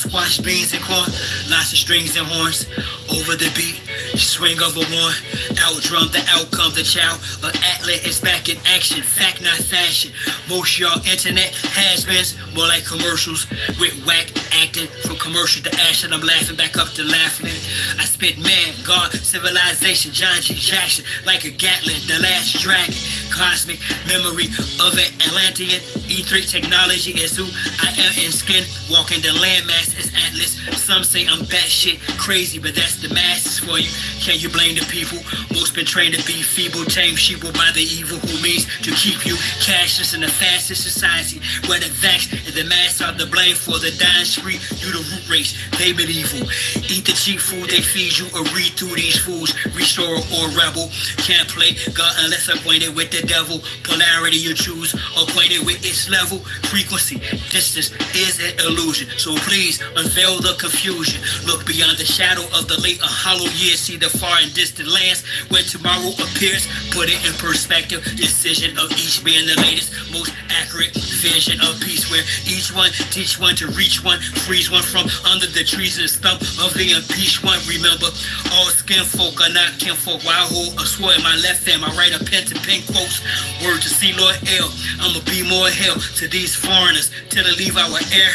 squash, beans, and corn. Lots of strings and horns. Over the beat, swing of a one. Outdrum the outcome, the child. An athlete is back in action. Fact, not fashion. Most y'all internet has-beens, more like commercials. With whack acting from commercial to action. I'm laughing back up to laughing. I spit man, God, civilization, John G. Jackson, like a Gatlin, the last dragon. Cosmic memory of an Atlantean. E3 technology is who I am in skin. Walking the landmass is Atlas. Some say I'm batshit crazy, but that's the masses for you. Can you blame the people? Most been trained to be feeble, tame sheeple by the evil who means to keep you cashless in the fastest society. Where the vax and the mass are the blame for the dying spree. You the root race, they medieval. Eat the cheap food they feed you or read through these fools. Restore or rebel. Can't play God unless acquainted with the devil. Polarity you choose, acquainted with its level. Frequency, distance is an illusion. So please unveil the confusion. Look beyond the shadow of the late and hollow years. See the far and distant lands where tomorrow appears. Put it in perspective. Decision of each being the latest, most accurate vision of peace. Where each one teach one to reach one. Freeze one from under the trees and stump of the impeached one. Remember, all skin folk are not kinfolk. While I hold a sword in my left hand, I write a pen to pen quotes. Word to see Lord L. I'ma be more hell to these foreigners till they leave our air,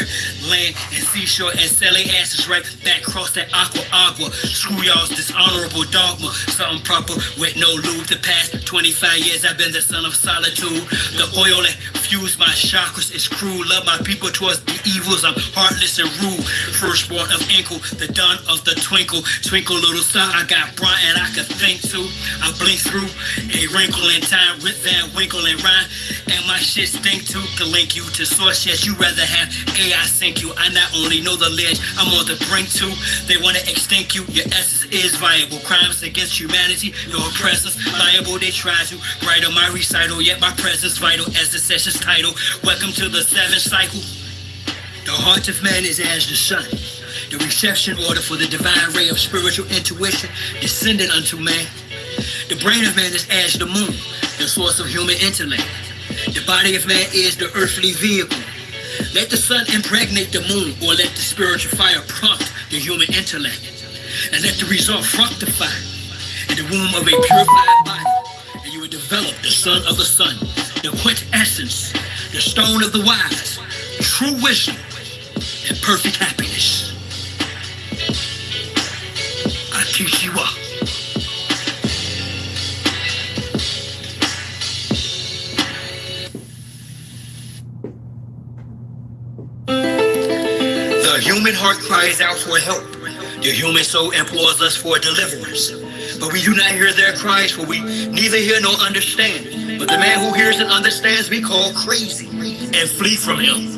land, and seashore and sell their asses right back across that agua. Screw y'all's dishonorable dogma. Something proper with no lube. The past 25 years I've been the son of solitude. The oil that fuse my chakras is cruel. Love my people towards the evils. I'm heartless and rude. Firstborn of Inkle, the dawn of the twinkle. Twinkle little star, I got bright and I could think too. I blink through a wrinkle in time. Rip Van Winkle and rhyme. And my shit stink too. To link you to source, yes, you rather have AI sink you. I not only know the ledge, I'm on the brink too. They wanna extinct you, your essence is viable. Crimes against humanity, your oppressors liable. They try to write on my recital, yet my presence vital as the session's title. Welcome to the seventh cycle. The heart of man is as the sun, the reception order for the divine ray of spiritual intuition descended unto man. The brain of man is as the moon, the source of human intellect. The body of man is the earthly vehicle. Let the sun impregnate the moon, or let the spiritual fire prompt the human intellect. And let the result fructify in the womb of a purified body. And you will develop the son of the sun, the quintessence, the stone of the wise, true wisdom, and perfect happiness. I teach you up. The human heart cries out for help. The human soul implores us for deliverance. But we do not hear their cries, for we neither hear nor understand. But the man who hears and understands we call crazy and flee from him.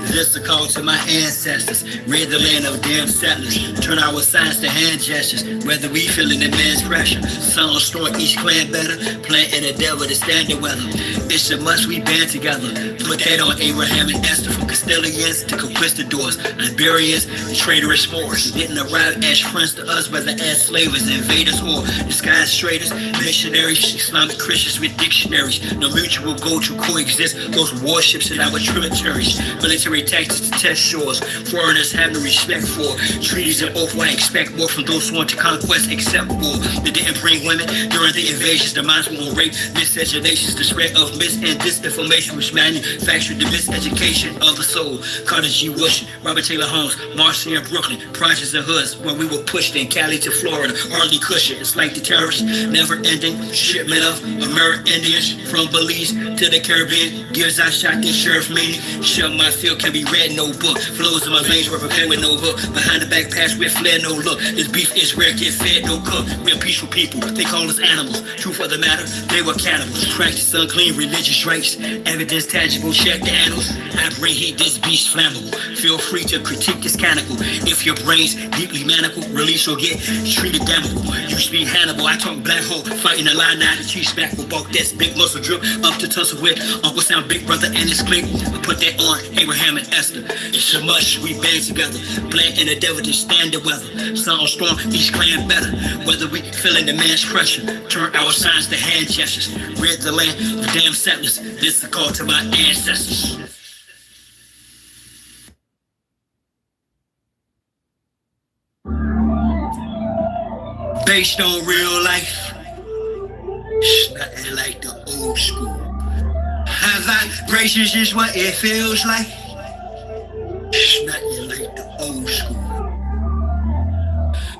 This is a call to my ancestors. Rid the land of damn settlers. Turn our signs to hand gestures. Whether we feeling immense pressure. Sun or storm, each clan better. Planting the devil to stand the weather. It's a must we band together. Put that on Abraham and Esther. From Castilians to conquistadors. Iberians, traitorous Moors. Didn't arrive as friends to us, whether as slavers, invaders, or disguised traders. Missionaries, Islamic Christians with dictionaries. No mutual goal to coexist. Those warships in our tributaries. Military tactics to test shores. Foreigners have no respect for treaties and oath. Why expect more from those who want to conquest except war? They didn't bring women during the invasions. The minds were on rape, miscegenations, the spread of mis and disinformation, which manufactured the miseducation of the soul. Carter G. Bush, Robert Taylor Holmes, Marcy and Brooklyn, projects and hoods where we were pushed in Cali to Florida. Hardly cushion. It's like the terrorists, never ending shipment of American Indians from Belize to the Caribbean. Gives I shot this sheriff meaning. Shut my field can be read, no book. Flows in my veins were prepared with no hook. Behind the back pass with flair, no look. This beef is rare, get fed, no cook. We're peaceful people, they call us animals. Truth of the matter, they were cannibals. Practice unclean religious rites. Evidence tangible, check the annals. I bring heat, this beast flammable. Feel free to critique this canonical. If your brain's deeply manacled, release or get treated damnable. You speak Hannibal, I talk black hole. Fighting the line, now the chief's back with bulk. That's big muscle drip up to tussle with Uncle Sam, big brother and his clique. I put that on Abraham and Esther. It's a must we band together. Black and the devil to stand the weather. Sun or storm, each clan better. Whether we feeling the man's pressure. Turn our signs to hand gestures. Rid the land of damn settlers. This is a call to my ancestors. based on real life. It's nothing like the old school. High vibrations is what it feels like. It's nothing like the old school.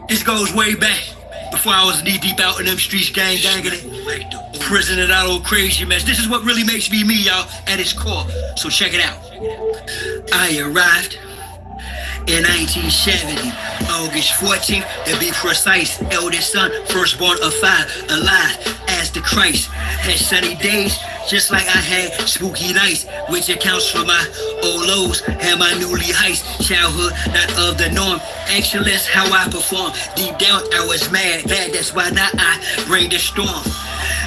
This goes way back, before I was knee deep out in them streets, ganging it. Like the prison and that old crazy mess. This is what really makes me me, y'all, at its core. So check it out. I arrived in 1970, August 14th, to be precise, eldest son, firstborn of 5, alive as the Christ. Had sunny days, just like I had spooky nights, which accounts for my old lows and my newly heights. Childhood, not of the norm. Excellence, how I perform. Deep down, I was mad, that's why now I bring the storm.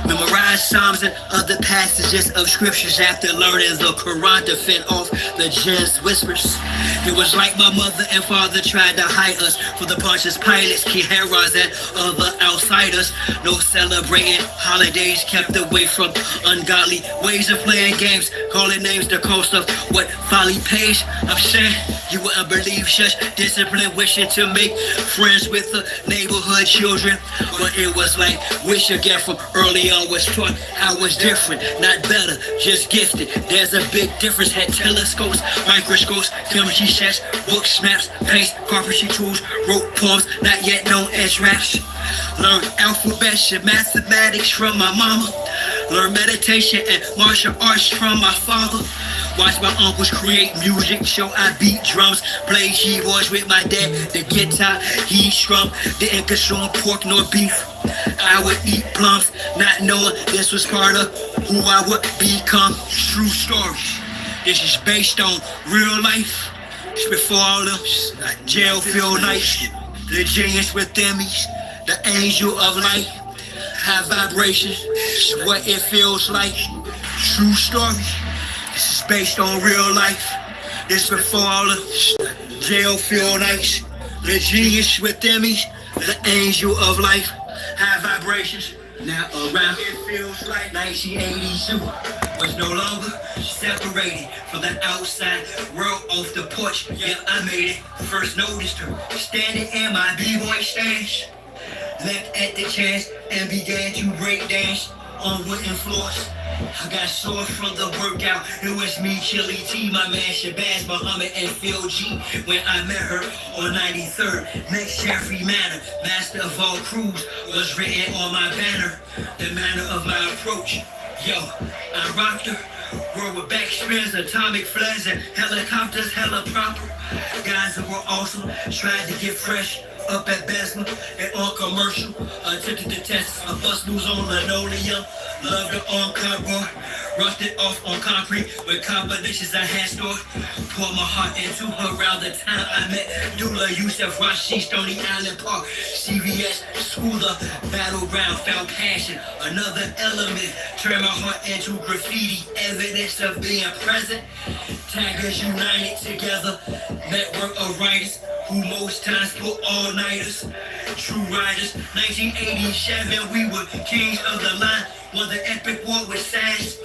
Memorize Psalms and other passages of scriptures after learning the Quran to fend off the jinn's whispers. It was like my mother and father tried to hide us from the Pontius Pilates, Heroes, and other outsiders. No celebrating holidays, kept away from ungodly ways of playing games, calling names the cost of what folly pays. I'm saying you wouldn't believe such discipline, wishing to make friends with the neighborhood children. But it was like wish again from early on was taught I was different, not better, just gifted. There's a big difference. Had telescopes, microscopes, chemistry sets, books, maps, paints, carpentry tools, wrote poems not yet known as raps. Learned alphabets and mathematics from my mama. Learned meditation and martial arts from my father. Watch my uncles create music, show I beat drums, play keyboards with my dad, the guitar he strummed. Didn't consume pork nor beef. I would eat plums, not knowing this was part of who I would become. True story. This is based on real life. It's before all them jail feel nice. The genius within me, the angel of light. High vibrations, it's what it feels like. True story. This is based on real life. This before all the jail feel nice. The genius within me, the angel of life. High vibrations, now around. It feels like 1982 was no longer separated from the outside world off the porch. Yeah, I made it. First noticed her standing in my b-boy stance. Leapt at the chance and began to break dance on wooden floors. I got sore from the workout. It was me, Chili T, my man Shabazz Muhammad, and Phil G. When I met her on 93rd, next Jeffrey Manor, master of all crews, was written on my banner. The manner of my approach, yo, I rocked her. World with backspins, atomic flares, and helicopters, hella proper. Guys that were awesome, tried to get fresh. Up at Besma and on commercial, attempted to test a bus news on linoleum. Loved her on cardboard, rushed it off on concrete with combinations I had stored. Poured my heart into her around the time I met Dula, Yusef, Rashid, Stony Island Park, CVS, Schooler, Battleground, found passion. Another element, turned my heart into graffiti, evidence of being present. Taggers united together, network of writers who most times put all-nighters. True riders, 1987, we were kings of the line. Won the epic war with Sash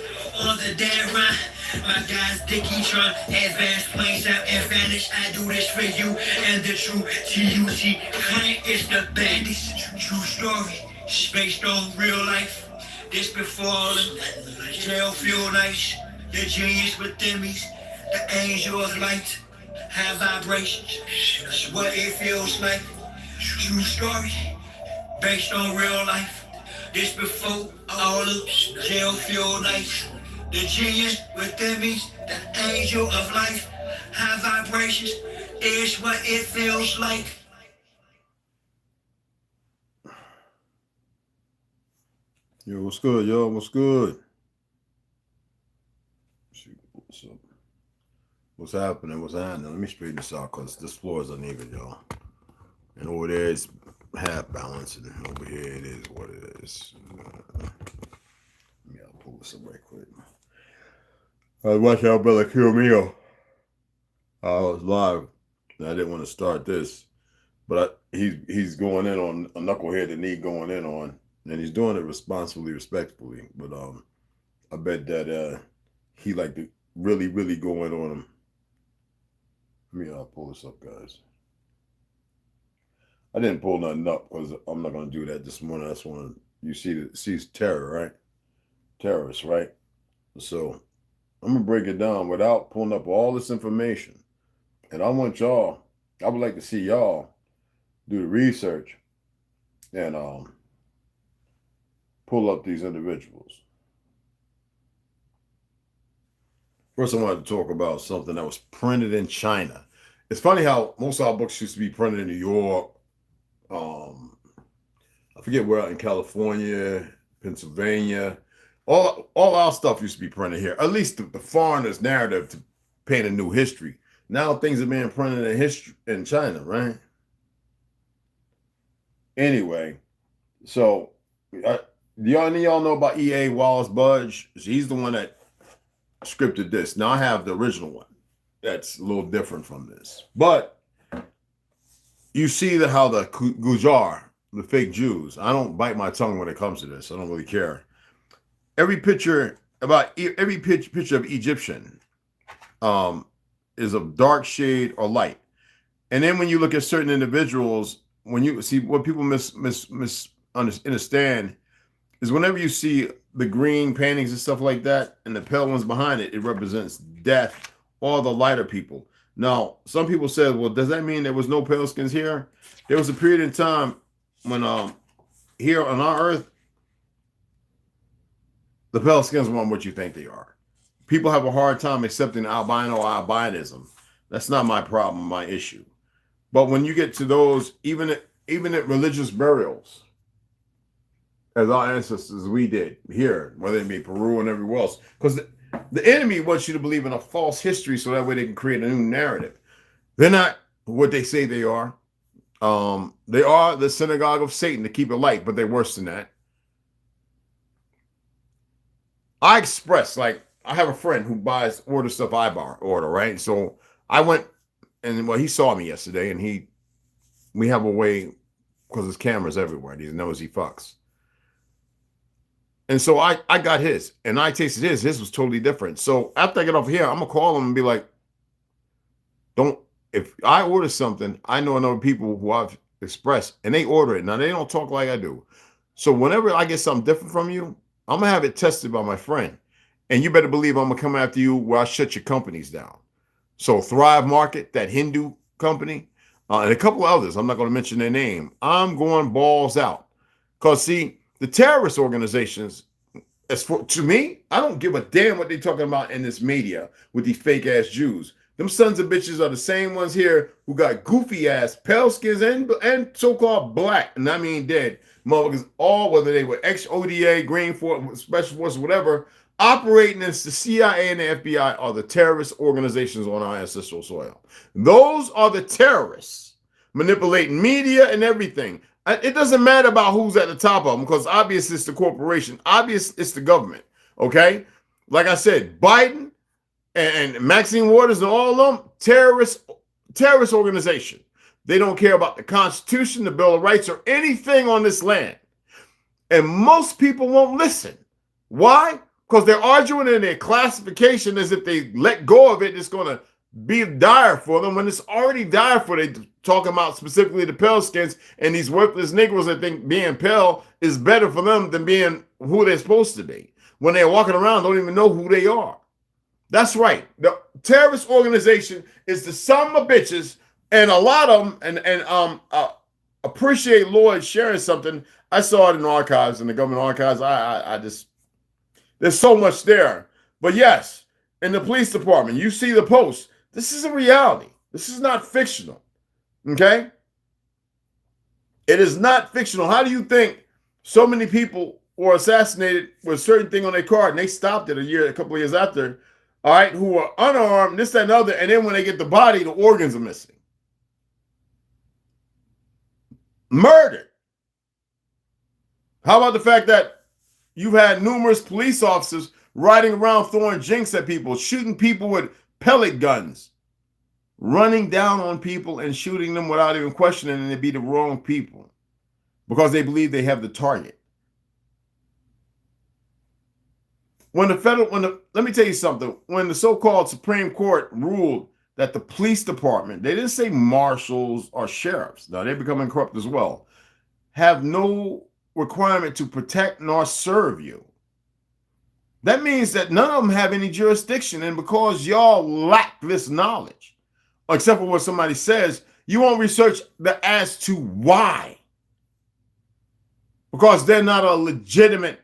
on the dead rhyme. My guys, Dickie, Tron, advanced planes have advantage. I do this for you and the true TUC client is the bandits. True story, it's based on real life. This before all the jail feel nice. The genius within me, the angel of light. High vibrations, that's what it feels like. True story, based on real life. This before all of jail feel nice. The genius within me, the angel of life. High vibrations is what it feels like. Yo, what's good, yo? What's good? What's up? What's happening? What's happening? Let me straighten this out because this floor is uneven, y'all. And over there it's half balanced, and over here it is what it is. I'll pull this up right quick. I was watching our brother kill me. I was live, and I didn't want to start this, but he's going in on a knucklehead that need going in on, and he's doing it responsibly, respectfully. But I bet that he like to really, really go in on him. Let me pull this up, guys. I didn't pull nothing up because I'm not going to do that this morning. That's when you sees terror, right? Terrorists, right? So I'm going to break it down without pulling up all this information. And I would like to see y'all do the research and pull up these individuals. First, I wanted to talk about something that was printed in China. It's funny how most of our books used to be printed in New York. I forget where, in California, Pennsylvania. All our stuff used to be printed here. At least the foreigners' narrative to paint a new history. Now things are being printed in China, right? Anyway, so y'all know about E.A. Wallace Budge? He's the one that scripted this. Now I have the original one. That's a little different from this. But you see how the Gujar, the fake Jews, I don't bite my tongue when it comes to this. I don't really care. Every picture of Egyptian is of dark shade or light. And then when you look at certain individuals, when you see what people misunderstand is whenever you see the green paintings and stuff like that, and the pale ones behind it, it represents death or the lighter people. Now, some people said, well, does that mean there was no pale skins here? There was a period in time when here on our earth, the pale skins weren't what you think they are. People have a hard time accepting albino or albinism. That's not my problem, my issue. But when you get to those, even at religious burials, as our ancestors, we did here, whether it be Peru and everywhere else, because the enemy wants you to believe in a false history so that way they can create a new narrative. They're not what they say they are. They are the synagogue of Satan, to keep it light, but they're worse than that. I express, like, I have a friend who orders stuff I order, right? So I went, and well, he saw me yesterday, and we have a way, because there's cameras everywhere, he knows he fucks. And so I got his, and I tasted his was totally different. So after I get off here, I'm gonna call him and be like, if I order something, I know another people who I've expressed, and they order it. Now, they don't talk like I do. So whenever I get something different from you, I'm gonna have it tested by my friend. And you better believe I'm gonna come after you where I shut your companies down. So Thrive Market, that Hindu company, and a couple others, I'm not gonna mention their name, I'm going balls out. Because see, the terrorist organizations, to me, I don't give a damn what they're talking about in this media with these fake ass Jews. Them sons of bitches are the same ones here who got goofy ass pale skins and so-called black, and I mean dead motherfuckers, all whether they were ex-ODA, Green Force, Special Forces, whatever, operating as the CIA and the FBI are the terrorist organizations on our ancestral soil. Those are the terrorists manipulating media and everything. It doesn't matter about who's at the top of them, because obviously it's the corporation. Obviously it's the government, okay? Like I said, Biden and Maxine Waters and all of them, terrorist organization. They don't care about the Constitution, the Bill of Rights, or anything on this land. And most people won't listen. Why? Because they're arguing in their classification as if they let go of it, it's going to be dire for them when it's already dire for them. They're talking about specifically the pale skins and these worthless Negroes that think being pale is better for them than being who they're supposed to be. When they're walking around, don't even know who they are. That's right. The terrorist organization is the sum of bitches, and a lot of them, and appreciate Lloyd sharing something. I saw it in the archives, in the government archives. I just, there's so much there. But yes, in the police department, you see the posts. This is a reality. This is not fictional. Okay? It is not fictional. How do you think so many people were assassinated with a certain thing on their card, and they stopped it a couple of years after, all right, who are unarmed, this, that, and other, and then when they get the body, the organs are missing. Murdered. How about the fact that you've had numerous police officers riding around throwing jinx at people, shooting people with pellet guns, running down on people and shooting them without even questioning, and they be the wrong people because they believe they have the target. Let me tell you something. When the so-called Supreme Court ruled that the police department, they didn't say marshals or sheriffs, now they're becoming corrupt as well, have no requirement to protect nor serve you. That means that none of them have any jurisdiction, and because y'all lack this knowledge, except for what somebody says, you won't research as to why. Because they're not a legitimate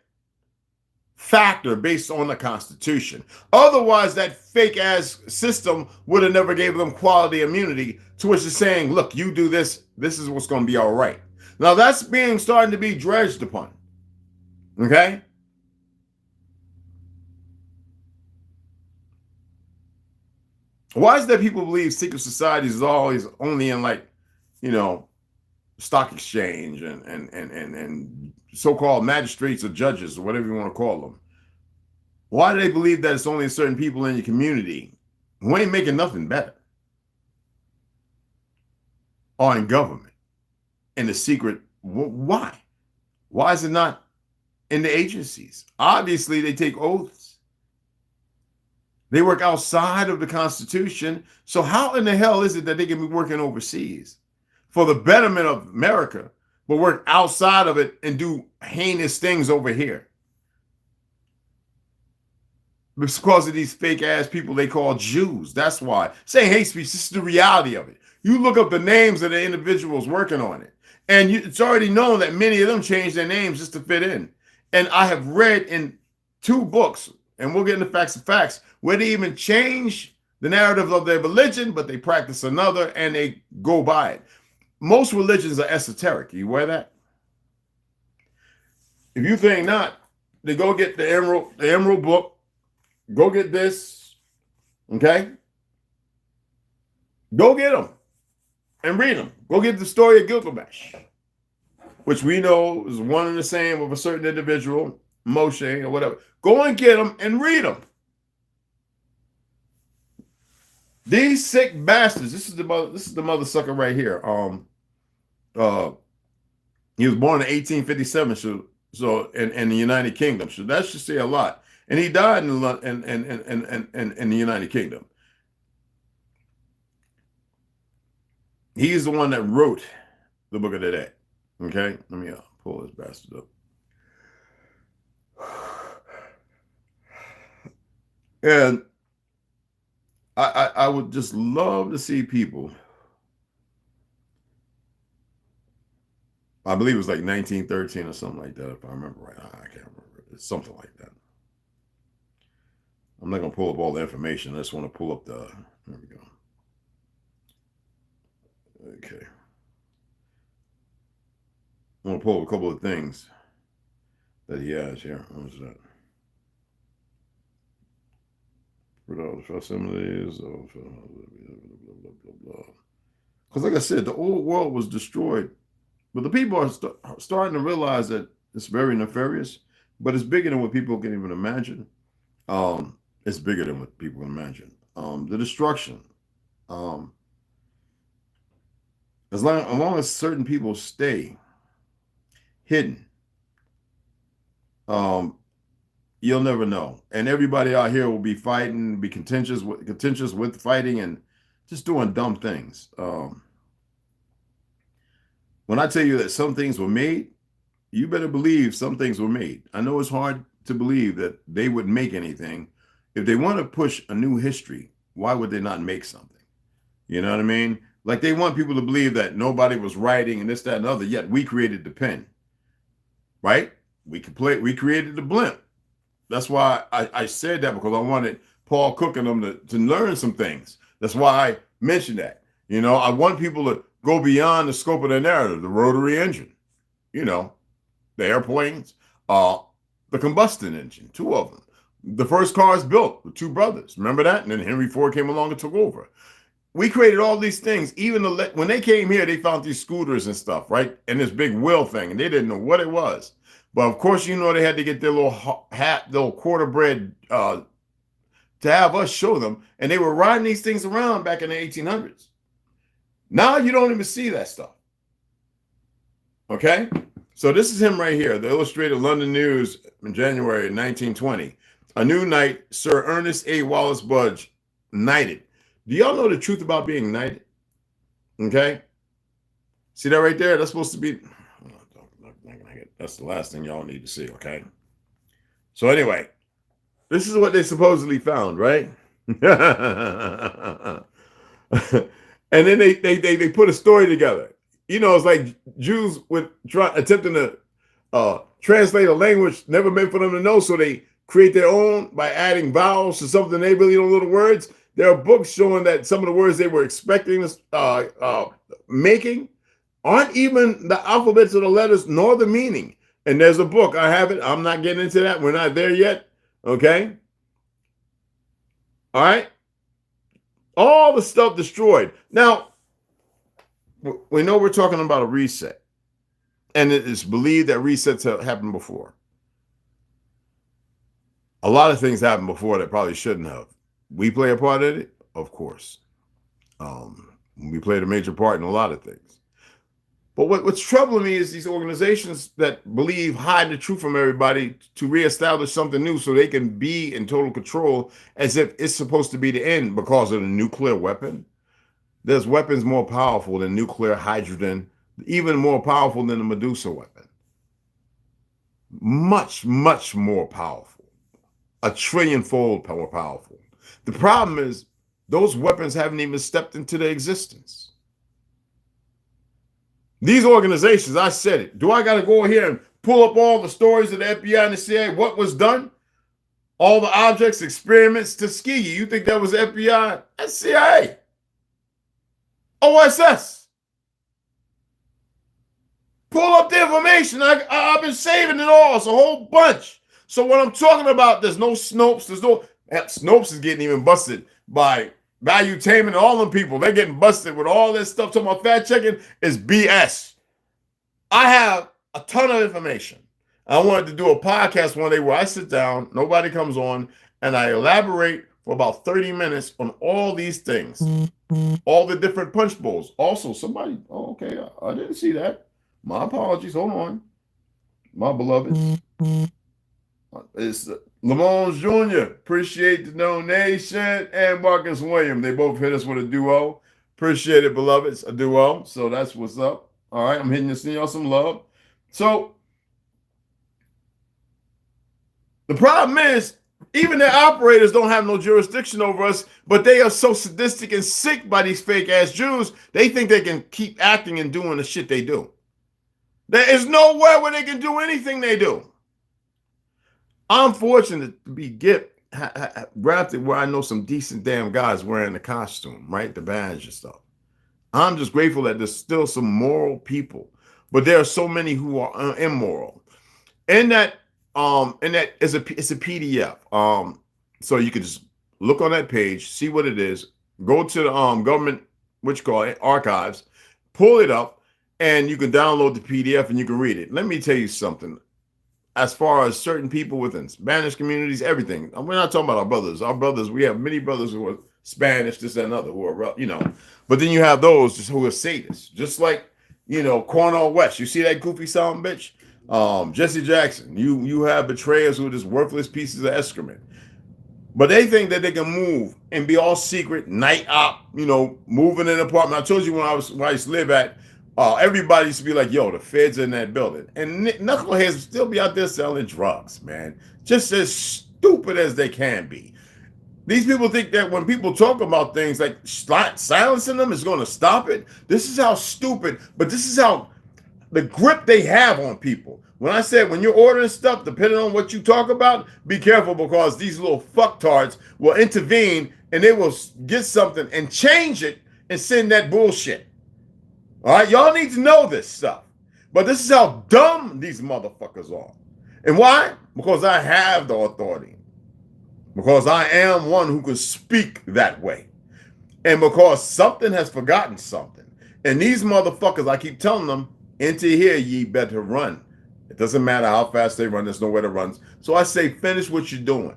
factor based on the Constitution. Otherwise, that fake ass system would have never gave them quality immunity, to which is saying, look, you do this, this is what's going to be all right. Now that's starting to be dredged upon. Okay? Why is it that people believe secret societies is always only in, like, you know, stock exchange and so-called magistrates or judges or whatever you want to call them? Why do they believe that it's only certain people in your community who ain't making nothing better? Or in government, in the secret? Why? Why is it not in the agencies? Obviously, they take oaths. They work outside of the Constitution. So how in the hell is it that they can be working overseas for the betterment of America, but work outside of it and do heinous things over here? It's because of these fake ass people they call Jews. That's why. Saying hate speech, this is the reality of it. You look up the names of the individuals working on it, and it's already known that many of them changed their names just to fit in. And I have read in 2 books, and we'll get into facts and facts, where they even change the narrative of their religion, but they practice another and they go by it. Most religions are esoteric. You aware of that? If you think not, then go get the Emerald book. Go get this. Okay? Go get them and read them. Go get the story of Gilgamesh, which we know is one and the same of a certain individual, Moshe or whatever. Go and get them and read them. These sick bastards. This is the mother sucker right here. He was born in 1857, so in the United Kingdom. So that should say a lot. And he died in the United Kingdom. He's the one that wrote the Book of the Dead. Okay, let me pull this bastard up. And I would just love to see people. I believe it was like 1913 or something like that, if I remember right. I can't remember. It's something like that. I'm not going to pull up all the information. I just want to pull up the. There we go. Okay. I want to pull up a couple of things that he has here. What was that? Facilities, because like I said, the old world was destroyed, but the people are starting to realize that it's very nefarious, but it's bigger than what people can even imagine. It's bigger than what people can imagine. The destruction. As long as certain people stay hidden, you'll never know. And everybody out here will be fighting, be contentious with fighting and just doing dumb things. When I tell you that some things were made, you better believe some things were made. I know it's hard to believe that they would make anything. If they want to push a new history, why would they not make something? You know what I mean? Like they want people to believe that nobody was writing and this, that, and other, yet we created the pen, right? We created the blimp. That's why I said that, because I wanted Paul Cook and them to learn some things. That's why I mentioned that. You know, I want people to go beyond the scope of their narrative, the rotary engine, you know, the airplanes, the combustion engine, 2 of them. The first cars built, the 2 brothers. Remember that? And then Henry Ford came along and took over. We created all these things. Even when they came here, they found these scooters and stuff, right? And this big wheel thing, and they didn't know what it was. But of course, you know, they had to get their little little quarter bread to have us show them. And they were riding these things around back in the 1800s. Now you don't even see that stuff. Okay? So this is him right here, the Illustrated London News in January 1920. A new knight, Sir Ernest A. Wallace Budge, knighted. Do y'all know the truth about being knighted? Okay. See that right there? That's supposed to be. That's the last thing y'all need to see. Okay. So anyway, this is what they supposedly found, right? And then they put a story together. You know, it's like Jews would attempting to translate a language never meant for them to know, so they create their own by adding vowels to something they really don't know the words. There are books showing that some of the words they were expecting making aren't even the alphabets of the letters nor the meaning. And there's a book. I have it. I'm not getting into that. We're not there yet. Okay. All right. All the stuff destroyed. Now, we know we're talking about a reset. And it is believed that resets have happened before. A lot of things happened before that probably shouldn't have. We play a part in it, of course. We played a major part in a lot of things. But what's troubling me is these organizations that believe hide the truth from everybody to reestablish something new so they can be in total control as if it's supposed to be the end because of the nuclear weapon. There's weapons more powerful than nuclear hydrogen, even more powerful than the Medusa weapon. Much, much more powerful. A trillion-fold more powerful. The problem is those weapons haven't even stepped into their existence. These organizations, I said it. Do I got to go here and pull up all the stories of the FBI and the CIA? What was done? All the objects, experiments, Tuskegee. You think that was the FBI? That's CIA. OSS. Pull up the information. I've been saving it all. It's a whole bunch. So what I'm talking about, there's no Snopes. Snopes is getting even busted by Valuetainment and all them people. They're getting busted with all this stuff. Talking about fact checking is BS. I have a ton of information. I wanted to do a podcast one day where I sit down, nobody comes on, and I elaborate for about 30 minutes on all these things, all the different punch bowls. Also, somebody, okay, I didn't see that. My apologies. Hold on. My beloved. It's Lamont Jr. Appreciate the donation. And Marcus William. They both hit us with a duo. Appreciate it, beloveds. A duo. So that's what's up. All right. I'm hitting you, sending y'all some love. So the problem is, even their operators don't have no jurisdiction over us, but they are so sadistic and sick by these fake ass Jews, they think they can keep acting and doing the shit they do. There is nowhere where they can do anything they do. I'm fortunate to be grafted where I know some decent damn guys wearing the costume, right? The badge and stuff. I'm just grateful that there's still some moral people, but there are so many who are immoral. And that it's a PDF. So you can just look on that page, see what it is, go to the government, archives, pull it up, and you can download the PDF and you can read it. Let me tell you something. As far as certain people within Spanish communities, everything. We're not talking about our brothers. Our brothers, we have many brothers who are Spanish, this and another, who are, But then you have those who are sadists, just like, Cornel West. You see that goofy sound bitch? Jesse Jackson. You have betrayers who are just worthless pieces of excrement. But they think that they can move and be all secret, night op, moving in an apartment. I told you where I used to live at, everybody used to be like, yo, the feds are in that building. And knuckleheads still be out there selling drugs, man. Just as stupid as they can be. These people think that when people talk about things, like silencing them is going to stop it. This is how stupid, but this is how the grip they have on people. When I said, when you're ordering stuff, depending on what you talk about, be careful, because these little fucktards will intervene and they will get something and change it and send that bullshit. All right, y'all need to know this stuff. But this is how dumb these motherfuckers are. And why? Because I have the authority. Because I am one who can speak that way. And because something has forgotten something. And these motherfuckers, I keep telling them, into here, ye better run. It doesn't matter how fast they run. There's nowhere to run. So I say, finish what you're doing.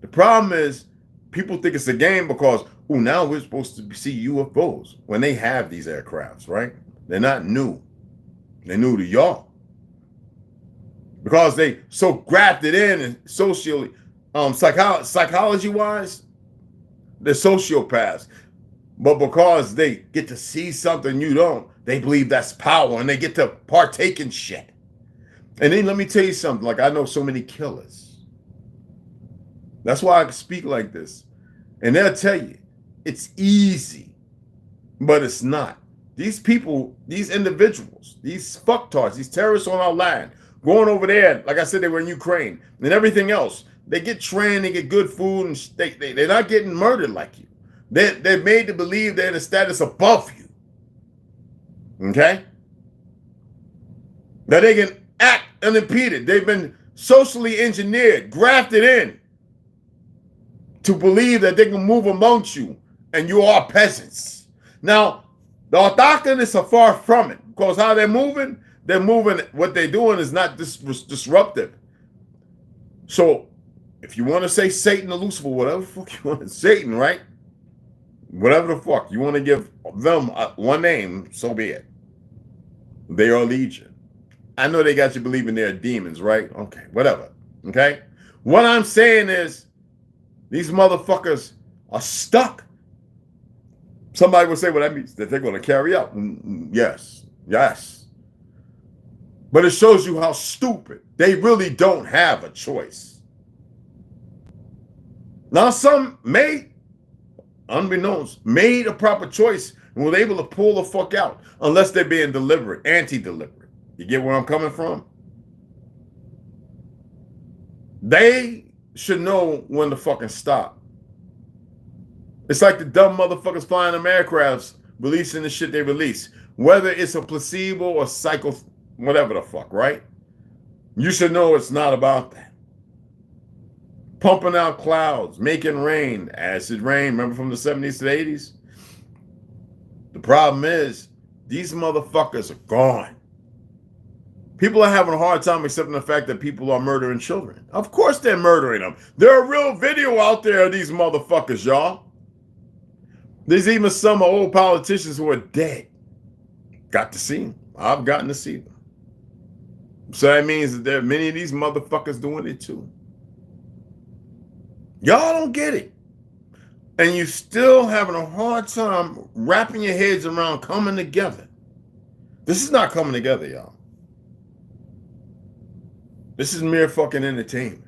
The problem is, people think it's a game because, now we're supposed to see UFOs when they have these aircrafts, right? They're not new. They're new to y'all. Because they so grafted in and socially, psychology-wise, they're sociopaths. But because they get to see something you don't, they believe that's power and they get to partake in shit. And then let me tell you something, like I know so many killers. That's why I can speak like this. And they'll tell you, it's easy, but it's not. These people, these individuals, these fucktards, these terrorists on our land, going over there, like I said, they were in Ukraine and everything else. They get trained, they get good food, and they're not getting murdered like you. They're made to believe they're in a status above you. Okay? That they can act unimpeded. They've been socially engineered, grafted in to believe that they can move amongst you and you are peasants. Now, the autochthonists are far from it because how they're moving, what they're doing is not disruptive. So, if you want to say Satan or Lucifer, whatever the fuck you want, Satan, right? Whatever the fuck you want to give them one name, so be it. They are legion. I know they got you believing they're demons, right? Okay, whatever. Okay? What I'm saying is these motherfuckers are stuck. Somebody will say, well, that means that they're going to carry out. Yes, yes. But it shows you how stupid. They really don't have a choice. Now, some may, unbeknownst, made a proper choice and were able to pull the fuck out, unless they're being deliberate, anti-deliberate. You get where I'm coming from? They should know when to fucking stop. It's like the dumb motherfuckers flying them aircrafts, releasing the shit they release. Whether it's a placebo or psycho, whatever the fuck, right? You should know it's not about that. Pumping out clouds, making rain, acid rain, remember from the 70s to the 80s? The problem is, these motherfuckers are gone. People are having a hard time accepting the fact that people are murdering children. Of course they're murdering them. There are real video out there of these motherfuckers, y'all. There's even some old politicians who are dead. Got to see them. I've gotten to see them. So that means that there are many of these motherfuckers doing it too. Y'all don't get it. And you still having a hard time wrapping your heads around coming together. This is not coming together, y'all. This is mere fucking entertainment.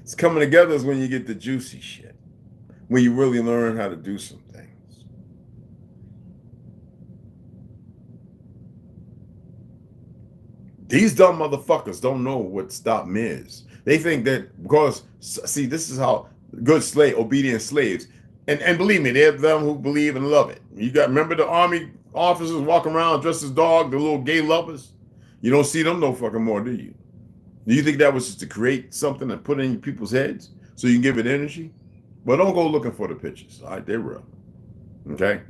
It's coming together is when you get the juicy shit. When you really learn how to do some things. These dumb motherfuckers don't know what stop is. They think that because, see, this is how good obedient slaves, and believe me, they're them who believe and love it. You got, remember the army officers walking around dressed as dogs, the little gay lovers? You don't see them no fucking more, do you? Do you think that was just to create something and put in people's heads so you can give it energy? Well, don't go looking for the pictures, all right? They're real, okay?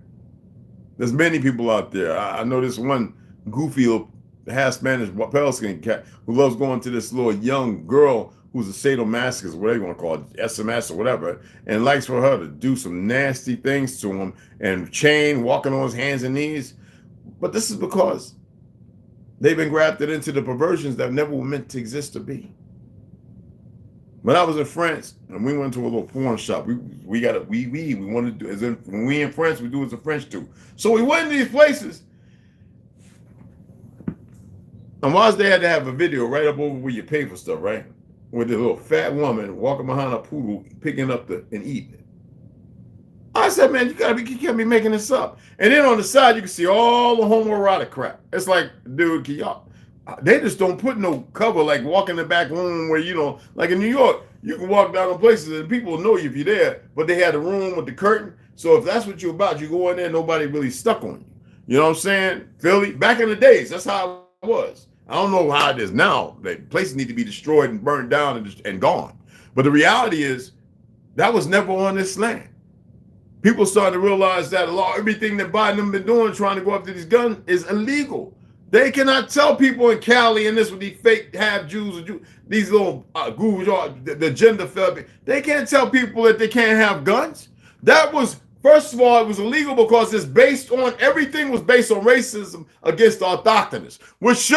There's many people out there. I know this one goofy little half-Spanish pale-skinned cat who loves going to this little young girl who's a sadomasochist, whatever you want to call it, SMS or whatever, and likes for her to do some nasty things to him and walking on his hands and knees. But this is because they've been grafted into the perversions that never were meant to exist or be. When I was in France and we went to a little porn shop, we got a we wanted to do, as in when we in France, we do as the French do. So we went to these places, and whilst they had to have a video right up over where you pay for stuff, right? With this little fat woman walking behind a poodle, picking up and eating it. I said, man, you can't be making this up. And then on the side, you can see all the homoerotic crap. It's like, dude, they just don't put no cover, like walk in the back room where, you know, like in New York, you can walk down to places and people know you if you're there, but they had a room with the curtain. So if that's what you're about, you go in there, nobody really stuck on you. You know what I'm saying? Philly, back in the days, that's how it was. I don't know how it is now. The places need to be destroyed and burned down and gone. But the reality is, that was never on this land. People started to realize that everything that Biden have been doing, trying to go after these guns, is illegal. They cannot tell people in Cali and this with these fake half Jews or these little gurus, the gender therapy. They can't tell people that they can't have guns. That was, first of all, it was illegal because everything was based on racism against the autochthonists, which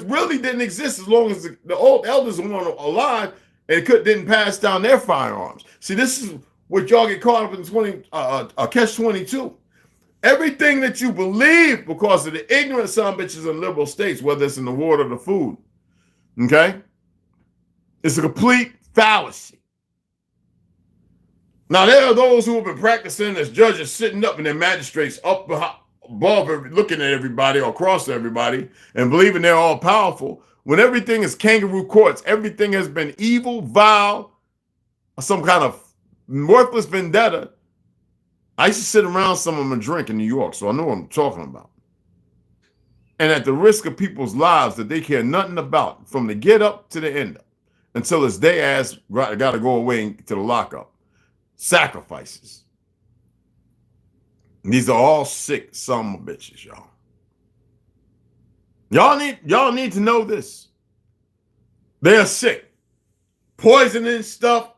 really didn't exist as long as the old elders were alive and didn't pass down their firearms. See, this is which y'all get caught up in catch-22. Everything that you believe because of the ignorant son bitches in liberal states, whether it's in the water or the food, okay, it's a complete fallacy. Now, there are those who have been practicing as judges, sitting up in their magistrates up above, looking at everybody or across everybody and believing they're all powerful. When everything is kangaroo courts, everything has been evil, vile, some kind of worthless vendetta. I used to sit around some of them and drink in New York, so I know what I'm talking about. And at the risk of people's lives that they care nothing about, from the get up to the end up, until it's their ass got to go away to the lockup. Sacrifices. These are all sick son of bitches, y'all. Y'all need to know this. They are sick. Poisoning stuff,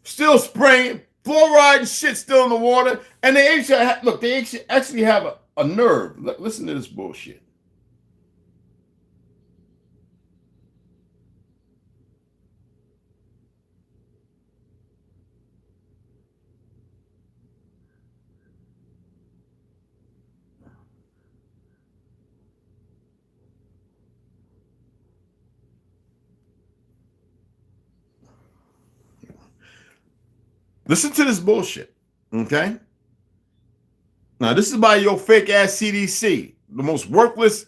still spraying, fluoride and shit still in the water. And they actually have a nerve. Listen to this bullshit. Listen to this bullshit, okay? Now, this is by your fake-ass CDC, the most worthless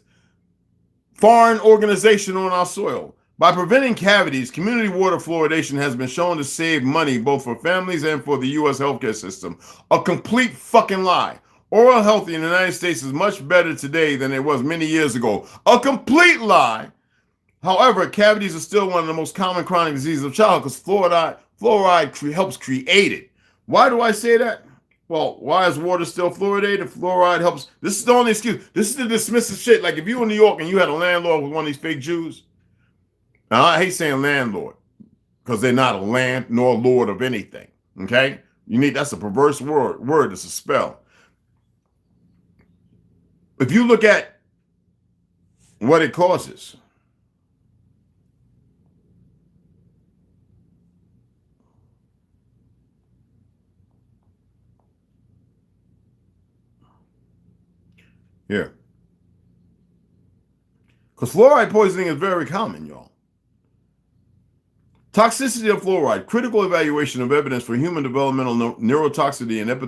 foreign organization on our soil. By preventing cavities, community water fluoridation has been shown to save money both for families and for the U.S. healthcare system. A complete fucking lie. Oral health in the United States is much better today than it was many years ago. A complete lie. However, cavities are still one of the most common chronic diseases of childhood because fluoride helps create it. Why do I say that? Well, why is water still fluoridated? Fluoride helps. This is the only excuse. This is the dismissive shit. Like if you were in New York and you had a landlord with one of these fake Jews. Now, I hate saying landlord because they're not a land nor a lord of anything. Okay? That's a perverse word. It's a spell. If you look at what it causes, here. Because fluoride poisoning is very common, y'all. Toxicity of fluoride, critical evaluation of evidence for human developmental neurotoxicity and oh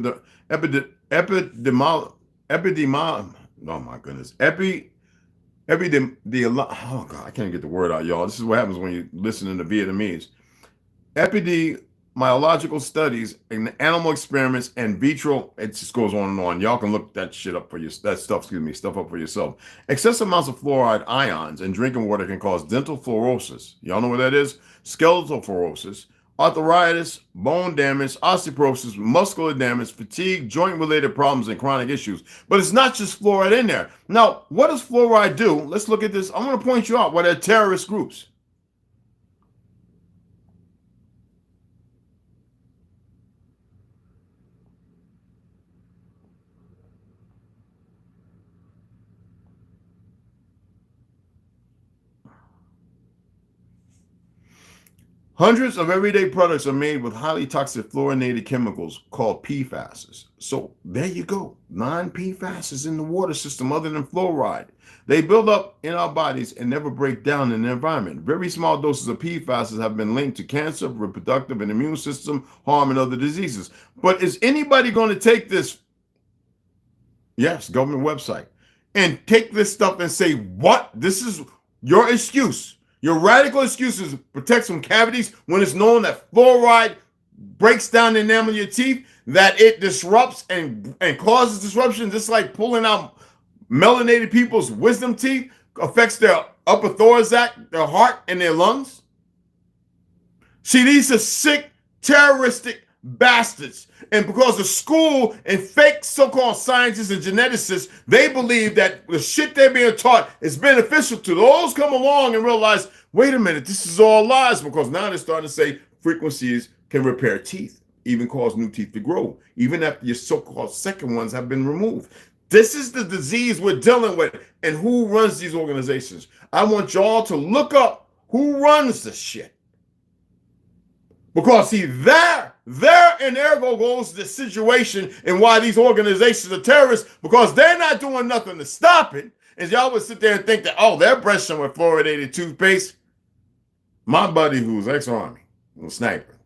God, I can't get the word out, y'all. This is what happens when you listen to the Vietnamese. Epidemiological studies in animal experiments and vitro, it just goes on and on. Y'all can look that shit up for stuff up for yourself. Excessive amounts of fluoride ions in drinking water can cause dental fluorosis. Y'all know what that is? Skeletal fluorosis, arthritis, bone damage, osteoporosis, muscular damage, fatigue, joint-related problems, and chronic issues. But it's not just fluoride in there. Now, what does fluoride do? Let's look at this. I'm going to point you out what are terrorist groups. Hundreds of everyday products are made with highly toxic fluorinated chemicals called PFASs. So there you go. Non-PFASs in the water system other than fluoride. They build up in our bodies and never break down in the environment. Very small doses of PFASs have been linked to cancer, reproductive and immune system harm, and other diseases. But is anybody going to take this, yes, government website, and take this stuff and say, what? This is your excuse. Your radical excuses protect from cavities when it's known that fluoride breaks down the enamel of your teeth, that it disrupts and causes disruption, just like pulling out melanated people's wisdom teeth affects their upper thoracic, their heart, and their lungs. See, these are sick, terroristic bastards. And because of school and fake so-called scientists and geneticists, they believe that the shit they're being taught is beneficial to those come along and realize, wait a minute, this is all lies, because now they're starting to say frequencies can repair teeth, even cause new teeth to grow, even after your so-called second ones have been removed. This is the disease we're dealing with, and who runs these organizations. I want y'all to look up who runs this shit. Because see, there there and ergo goes the situation and why these organizations are terrorists, because they're not doing nothing to stop it. And y'all would sit there and think that, oh, they're brushing with fluoridated toothpaste. My buddy, who was ex-Army, was a sniper,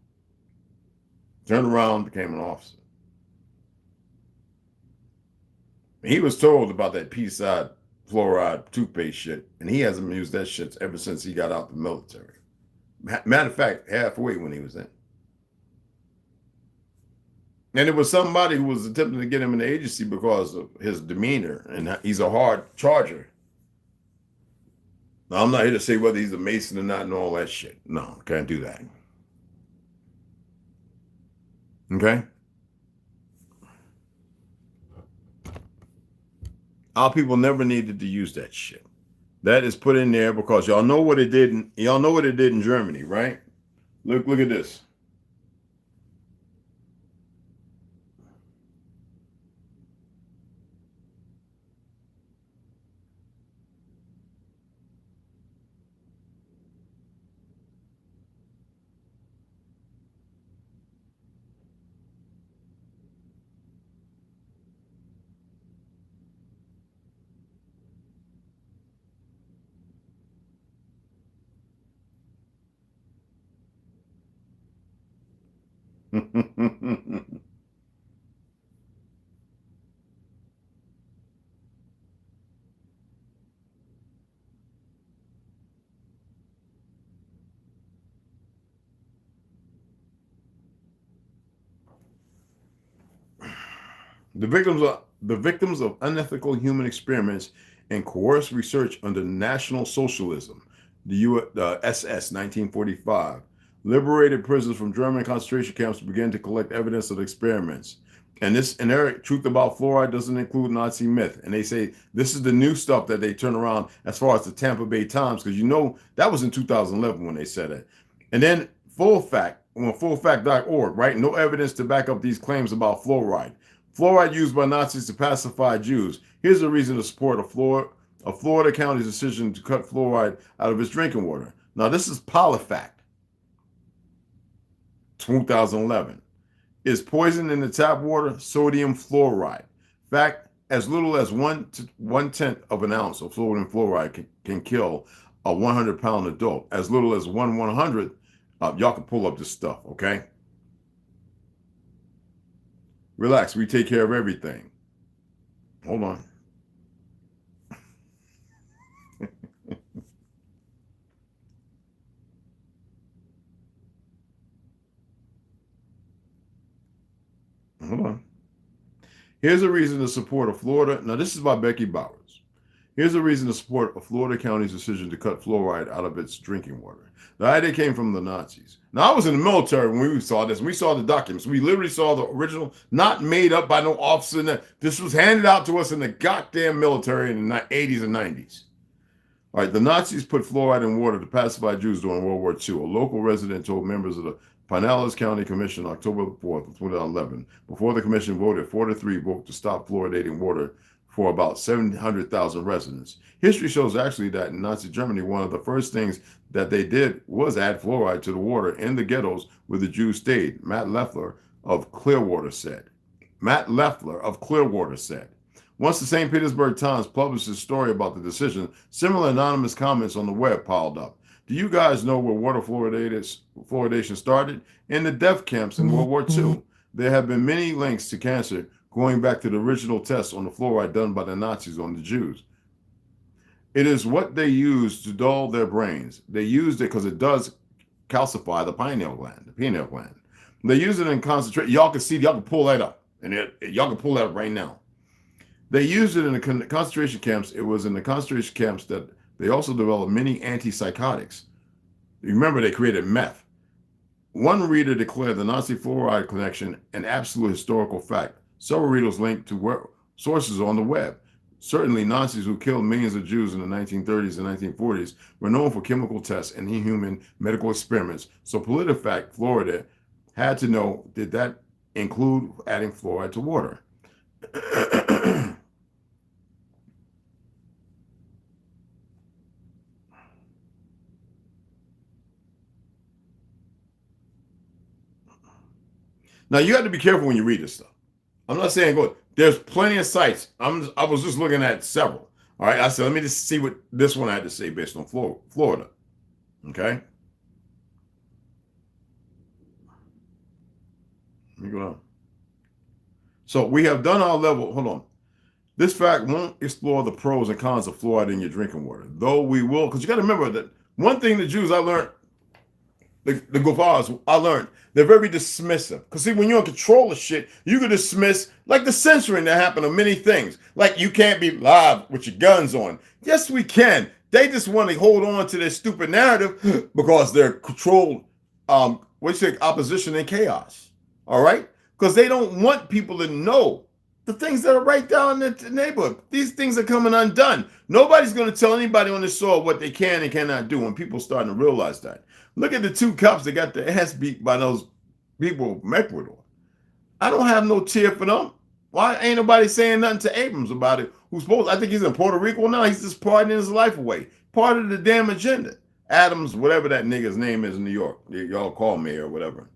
turned around, became an officer. He was told about that P-side fluoride toothpaste shit, and he hasn't used that shit ever since he got out the military. Matter of fact, halfway when he was in. And it was somebody who was attempting to get him in the agency because of his demeanor, and he's a hard charger. Now, I'm not here to say whether he's a Mason or not and all that shit. No, can't do that. Okay? Our people never needed to use that shit. That is put in there because y'all know what it did. Y'all know what it did in Germany, right? Look at this. The victims of unethical human experiments and coerced research under National Socialism, the SS 1945, liberated prisoners from German concentration camps to begin to collect evidence of the experiments. And their truth about fluoride doesn't include Nazi myth. And they say this is the new stuff that they turn around as far as the Tampa Bay Times, because you know that was in 2011 when they said it. And then Full Fact, on fullfact.org, right? No evidence to back up these claims about fluoride. Fluoride used by Nazis to pacify Jews. Here's a reason to support a Florida county's decision to cut fluoride out of its drinking water. Now, this is PolitiFact, 2011. Is poison in the tap water sodium fluoride? Fact, as little as 1/10 of an ounce of sodium fluoride can kill a 100-pound adult. As little as 1/100th, y'all can pull up this stuff, okay? Relax, we take care of everything. Hold on. Hold on. Here's a reason to support a Florida. Now, this is by Becky Bowers. Here's a reason to support a Florida county's decision to cut fluoride out of its drinking water. The idea came from the Nazis. Now, I was in the military when we saw this. We saw the documents. We literally saw the original, not made up by no officer. This was handed out to us in the goddamn military in the 80s and 90s. All right, the Nazis put fluoride in water to pacify Jews during World War II. A local resident told members of the Pinellas County Commission October 4th, 2011, before the commission voted 4-3 vote to stop fluoridating water for about 700,000 residents. History shows actually that in Nazi Germany, one of the first things that they did was add fluoride to the water in the ghettos where the Jews stayed, Matt Leffler of Clearwater said. Once the St. Petersburg Times published a story about the decision, similar anonymous comments on the web piled up. Do you guys know where water fluoridation started? In the death camps in World War II. There have been many links to cancer going back to the original tests on the fluoride done by the Nazis on the Jews. It is what they used to dull their brains. They used it because it does calcify the pineal gland. They use it in concentration. Y'all can pull that up. And y'all can pull that up right now. They used it in the concentration camps. It was in the concentration camps that they also developed many antipsychotics. Remember, they created meth. One reader declared the Nazi fluoride connection an absolute historical fact. Several readers linked to sources on the web. Certainly, Nazis who killed millions of Jews in the 1930s and 1940s were known for chemical tests and inhuman medical experiments. So PolitiFact, Florida, had to know, did that include adding fluoride to water? Now you have to be careful when you read this stuff. I'm not saying go. There's plenty of sites. I was just looking at several. All right. I said, let me just see what this one had to say based on Florida. Okay. Let me go down. So we have done our level. Hold on. This fact won't explore the pros and cons of fluoride in your drinking water, though we will, because you got to remember that one thing the Jews I learned, the Guvars I learned, they're very dismissive. Because see, when you're in control of shit, you can dismiss, like the censoring that happened of many things. Like you can't be live with your guns on. Yes, we can. They just want to hold on to their stupid narrative because they're controlled, opposition and chaos. All right? Because they don't want people to know the things that are right down in the neighborhood. These things are coming undone. Nobody's going to tell anybody on this soil what they can and cannot do when people starting to realize that. Look at the two cops that got their ass beat by those people from Ecuador. I don't have no tear for them. Why ain't nobody saying nothing to Abrams about it? I think he's in Puerto Rico now. He's just partying his life away. Part of the damn agenda. Adams, whatever that nigga's name is in New York. Y'all call me or whatever.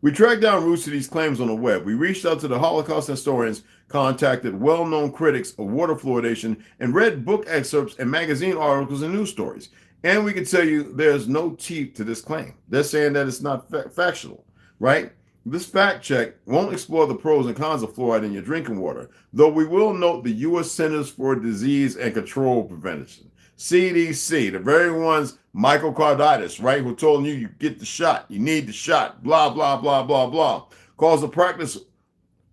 We tracked down roots to these claims on the web. We reached out to the Holocaust historians, contacted well-known critics of water fluoridation, and read book excerpts and magazine articles and news stories. And we can tell you there's no teeth to this claim. They're saying that it's not factual, right? This fact check won't explore the pros and cons of fluoride in your drinking water, though we will note the U.S. Centers for Disease and Control Prevention, CDC, the very ones, myocarditis, right, who told you get the shot, you need the shot, blah, blah, blah, blah, blah, calls the practice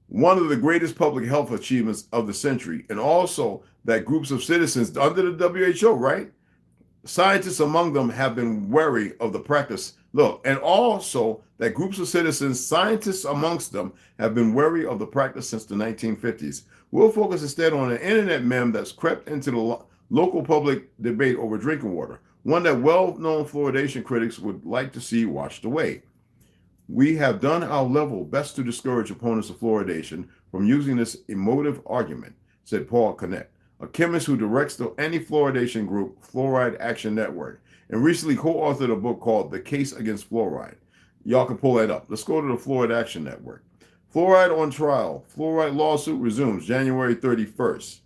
one of the greatest public health achievements of the century, and also that groups of citizens under the WHO, right, scientists among them have been wary of the practice. Look, and also that groups of citizens, scientists amongst them, have been wary of the practice since the 1950s. We'll focus instead on an internet meme that's crept into the local public debate over drinking water, one that well-known fluoridation critics would like to see washed away. We have done our level best to discourage opponents of fluoridation from using this emotive argument, said Paul Connect, a chemist who directs the anti-fluoridation group Fluoride Action Network, and recently co-authored a book called The Case Against Fluoride. Y'all can pull that up. Let's go to the Fluoride Action Network. Fluoride on trial. Fluoride lawsuit resumes January 31st.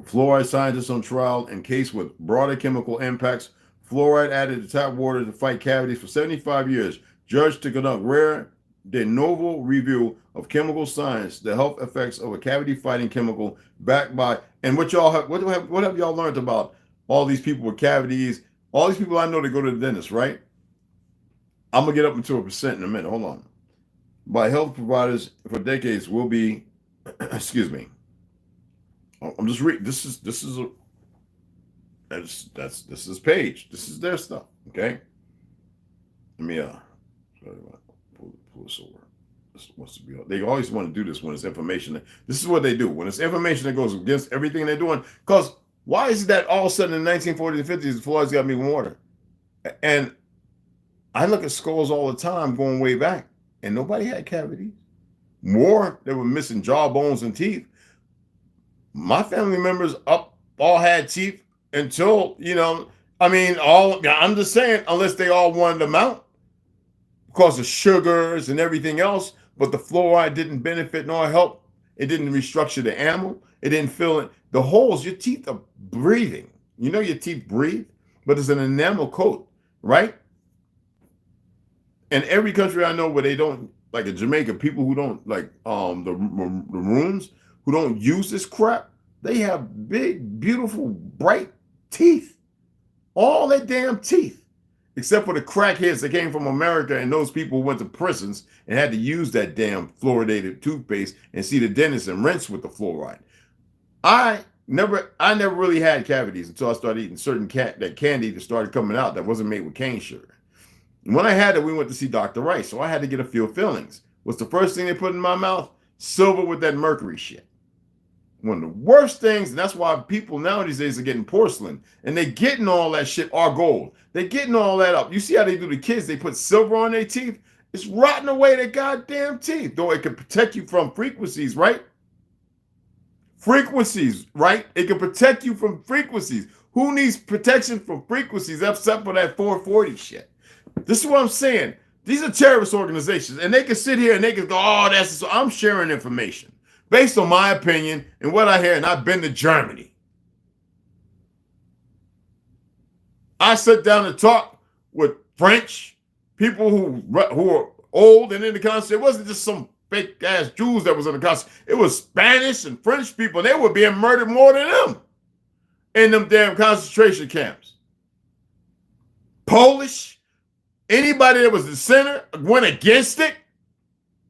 Fluoride scientists on trial in case with broader chemical impacts. Fluoride added to tap water to fight cavities for 75 years. Judge to conduct rare de novo review of chemical science, the health effects of a cavity-fighting chemical backed by, and what have y'all learned about all these people with cavities? All these people I know that go to the dentist, right? I'm going to get up into 1% in a minute. Hold on. By health providers for decades will be, excuse me. I'm just reading. This is page. This is their stuff. Okay. Let me pull this over. This wants to be. They always want to do this when it's information. This is what they do when it's information that goes against everything they're doing. Because why is it that all of a sudden in the 1940s and 50s the fluoride's got me in water? And I look at skulls all the time going way back, and nobody had cavities. More, they were missing jaw bones and teeth. My family members all had teeth until, I'm just saying, unless they all wanted them out because of sugars and everything else, but the fluoride didn't benefit nor help. It didn't restructure the enamel. It didn't fill in the holes. Your teeth are breathing. You know your teeth breathe, but it's an enamel coat, right? In every country I know where they don't, like in Jamaica, people who don't like the Maroons who don't use this crap, they have big, beautiful, bright teeth. All that damn teeth. Except for the crackheads that came from America and those people who went to prisons and had to use that damn fluoridated toothpaste and see the dentist and rinse with the fluoride. I never really had cavities until I started eating certain that candy that started coming out that wasn't made with cane sugar. And when I had it, we went to see Dr. Rice, so I had to get a few fillings. What's the first thing they put in my mouth? Silver with that mercury shit. One of the worst things, and that's why people nowadays are getting porcelain, and they're getting all that shit, or gold. They're getting all that up. You see how they do the kids? They put silver on their teeth. It's rotting away their goddamn teeth. Though it can protect you from frequencies, right? Frequencies, right? It can protect you from frequencies. Who needs protection from frequencies except for that 440 shit? This is what I'm saying. These are terrorist organizations, and they can sit here and they can go, oh, that's so. I'm sharing information based on my opinion and what I hear, and I've been to Germany. I sit down and talk with French people who are old and in the concentration. It wasn't just some fake ass Jews that was in the concentration. It was Spanish and French people. They were being murdered more than them in them damn concentration camps. Polish, anybody that was the center went against it.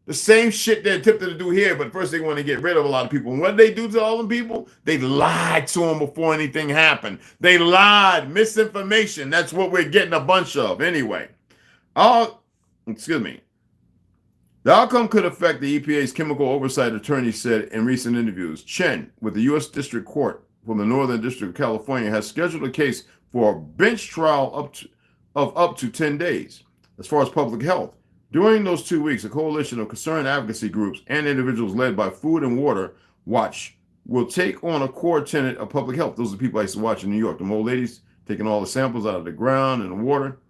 The same shit they attempted to do here, but first they want to get rid of a lot of people. And what did they do to all them people? They lied to them before anything happened. They lied, misinformation. That's what we're getting a bunch of anyway. Excuse me. The outcome could affect the EPA's chemical oversight attorney said in recent interviews. Chen, with the U.S. District Court for the Northern District of California, has scheduled a case for a bench trial of up to 10 days. As far as public health, during those 2 weeks, a coalition of concerned advocacy groups and individuals led by Food and Water Watch will take on a core tenet of public health. Those are the people I used to watch in New York. The old ladies taking all the samples out of the ground and the water.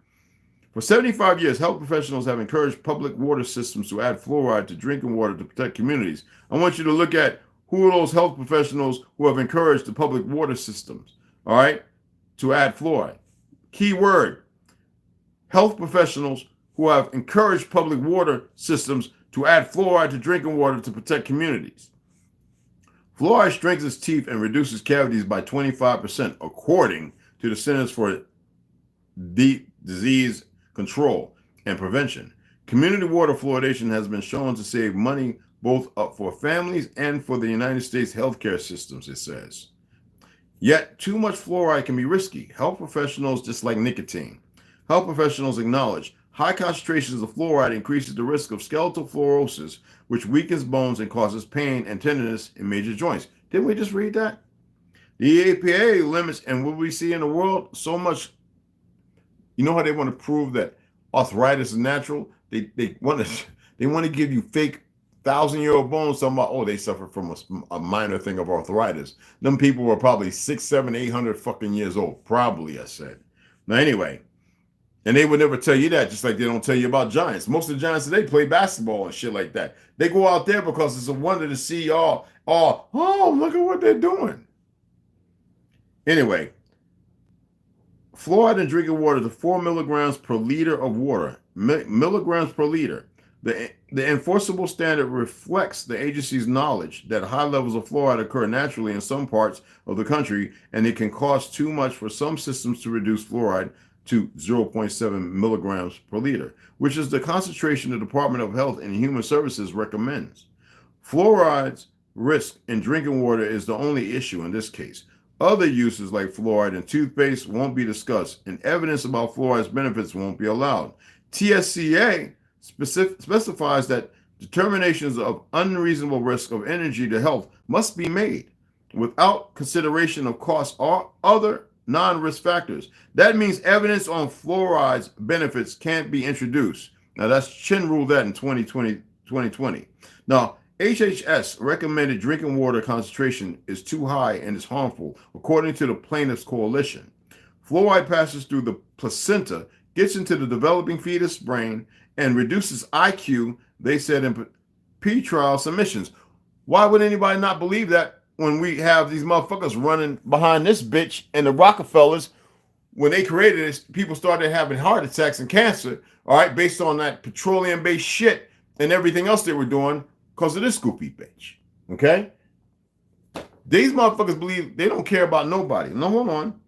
For 75 years, health professionals have encouraged public water systems to add fluoride to drinking water to protect communities. I want you to look at who are those health professionals who have encouraged the public water systems, all right, to add fluoride. Key word, health professionals who have encouraged public water systems to add fluoride to drinking water to protect communities. Fluoride strengthens teeth and reduces cavities by 25%, according to the Centers for Disease Control and Prevention. Community water fluoridation has been shown to save money both for families and for the United States healthcare systems, it says. Yet, too much fluoride can be risky. Health professionals, just like nicotine, health professionals acknowledge high concentrations of fluoride increases the risk of skeletal fluorosis, which weakens bones and causes pain and tenderness in major joints. Didn't we just read that? The EPA limits, and what we see in the world, so much. You know how they want to prove that arthritis is natural? They want to give you fake 1,000-year-old bones, talking about, oh, they suffer from a minor thing of arthritis. Them people were probably 600, 700, 800 fucking years old. Probably, I said. Now, anyway. And they would never tell you that, just like they don't tell you about giants. Most of the giants today play basketball and shit like that. They go out there because it's a wonder to see oh, look at what they're doing. Anyway, fluoride in drinking water to 4 milligrams per liter of water. Milligrams per liter. The enforceable standard reflects the agency's knowledge that high levels of fluoride occur naturally in some parts of the country, and it can cost too much for some systems to reduce fluoride to 0.7 milligrams per liter, which is the concentration the Department of Health and Human Services recommends. Fluoride's risk in drinking water is the only issue in this case. Other uses like fluoride in toothpaste won't be discussed, and evidence about fluoride's benefits won't be allowed. TSCA specifies that determinations of unreasonable risk of injury to health must be made without consideration of costs or other non-risk factors. That means evidence on fluoride's benefits can't be introduced. Now, that's Chen ruled that in 2020. Now, HHS recommended drinking water concentration is too high and is harmful, according to the plaintiffs' coalition. Fluoride passes through the placenta, gets into the developing fetus brain, and reduces IQ, they said in pre-trial submissions. Why would anybody not believe that when we have these motherfuckers running behind this bitch and the Rockefellers? When they created this, people started having heart attacks and cancer, all right, based on that petroleum-based shit and everything else they were doing because of this goopy bitch, okay? These motherfuckers believe they don't care about nobody. No, hold on.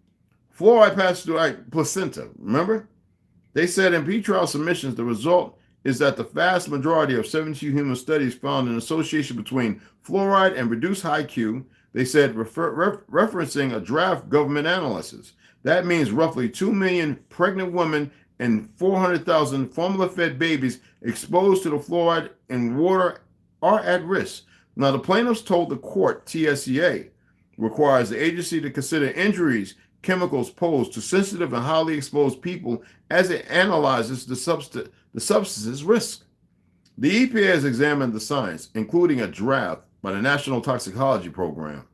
Fluoride passes through placenta, remember? They said in pretrial submissions, the result is that the vast majority of 72 human studies found an association between fluoride and reduced IQ. They said, referencing a draft government analysis. That means roughly 2 million pregnant women and 400,000 formula-fed babies exposed to the fluoride in water are at risk. Now, the plaintiffs told the court TSCA requires the agency to consider injuries chemicals pose to sensitive and highly exposed people as it analyzes the substance's risk. The EPA has examined the science, including a draft by the National Toxicology Program.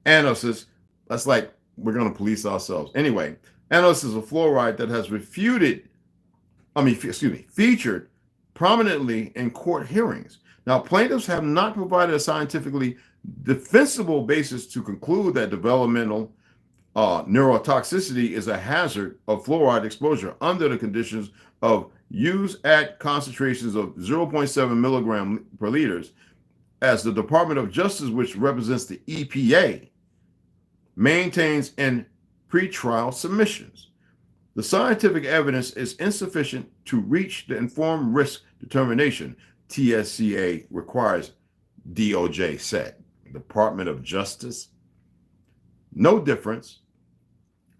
Analysis, that's like we're going to police ourselves. Anyway, analysis of fluoride that has refuted featured prominently in court hearings. Now, plaintiffs have not provided a scientifically defensible basis to conclude that developmental neurotoxicity is a hazard of fluoride exposure under the conditions of use at concentrations of 0.7 milligram per liters, as the Department of Justice, which represents the EPA, maintains in pretrial submissions. The scientific evidence is insufficient to reach the informed risk determination TSCA requires, DOJ said. Department of Justice. No difference.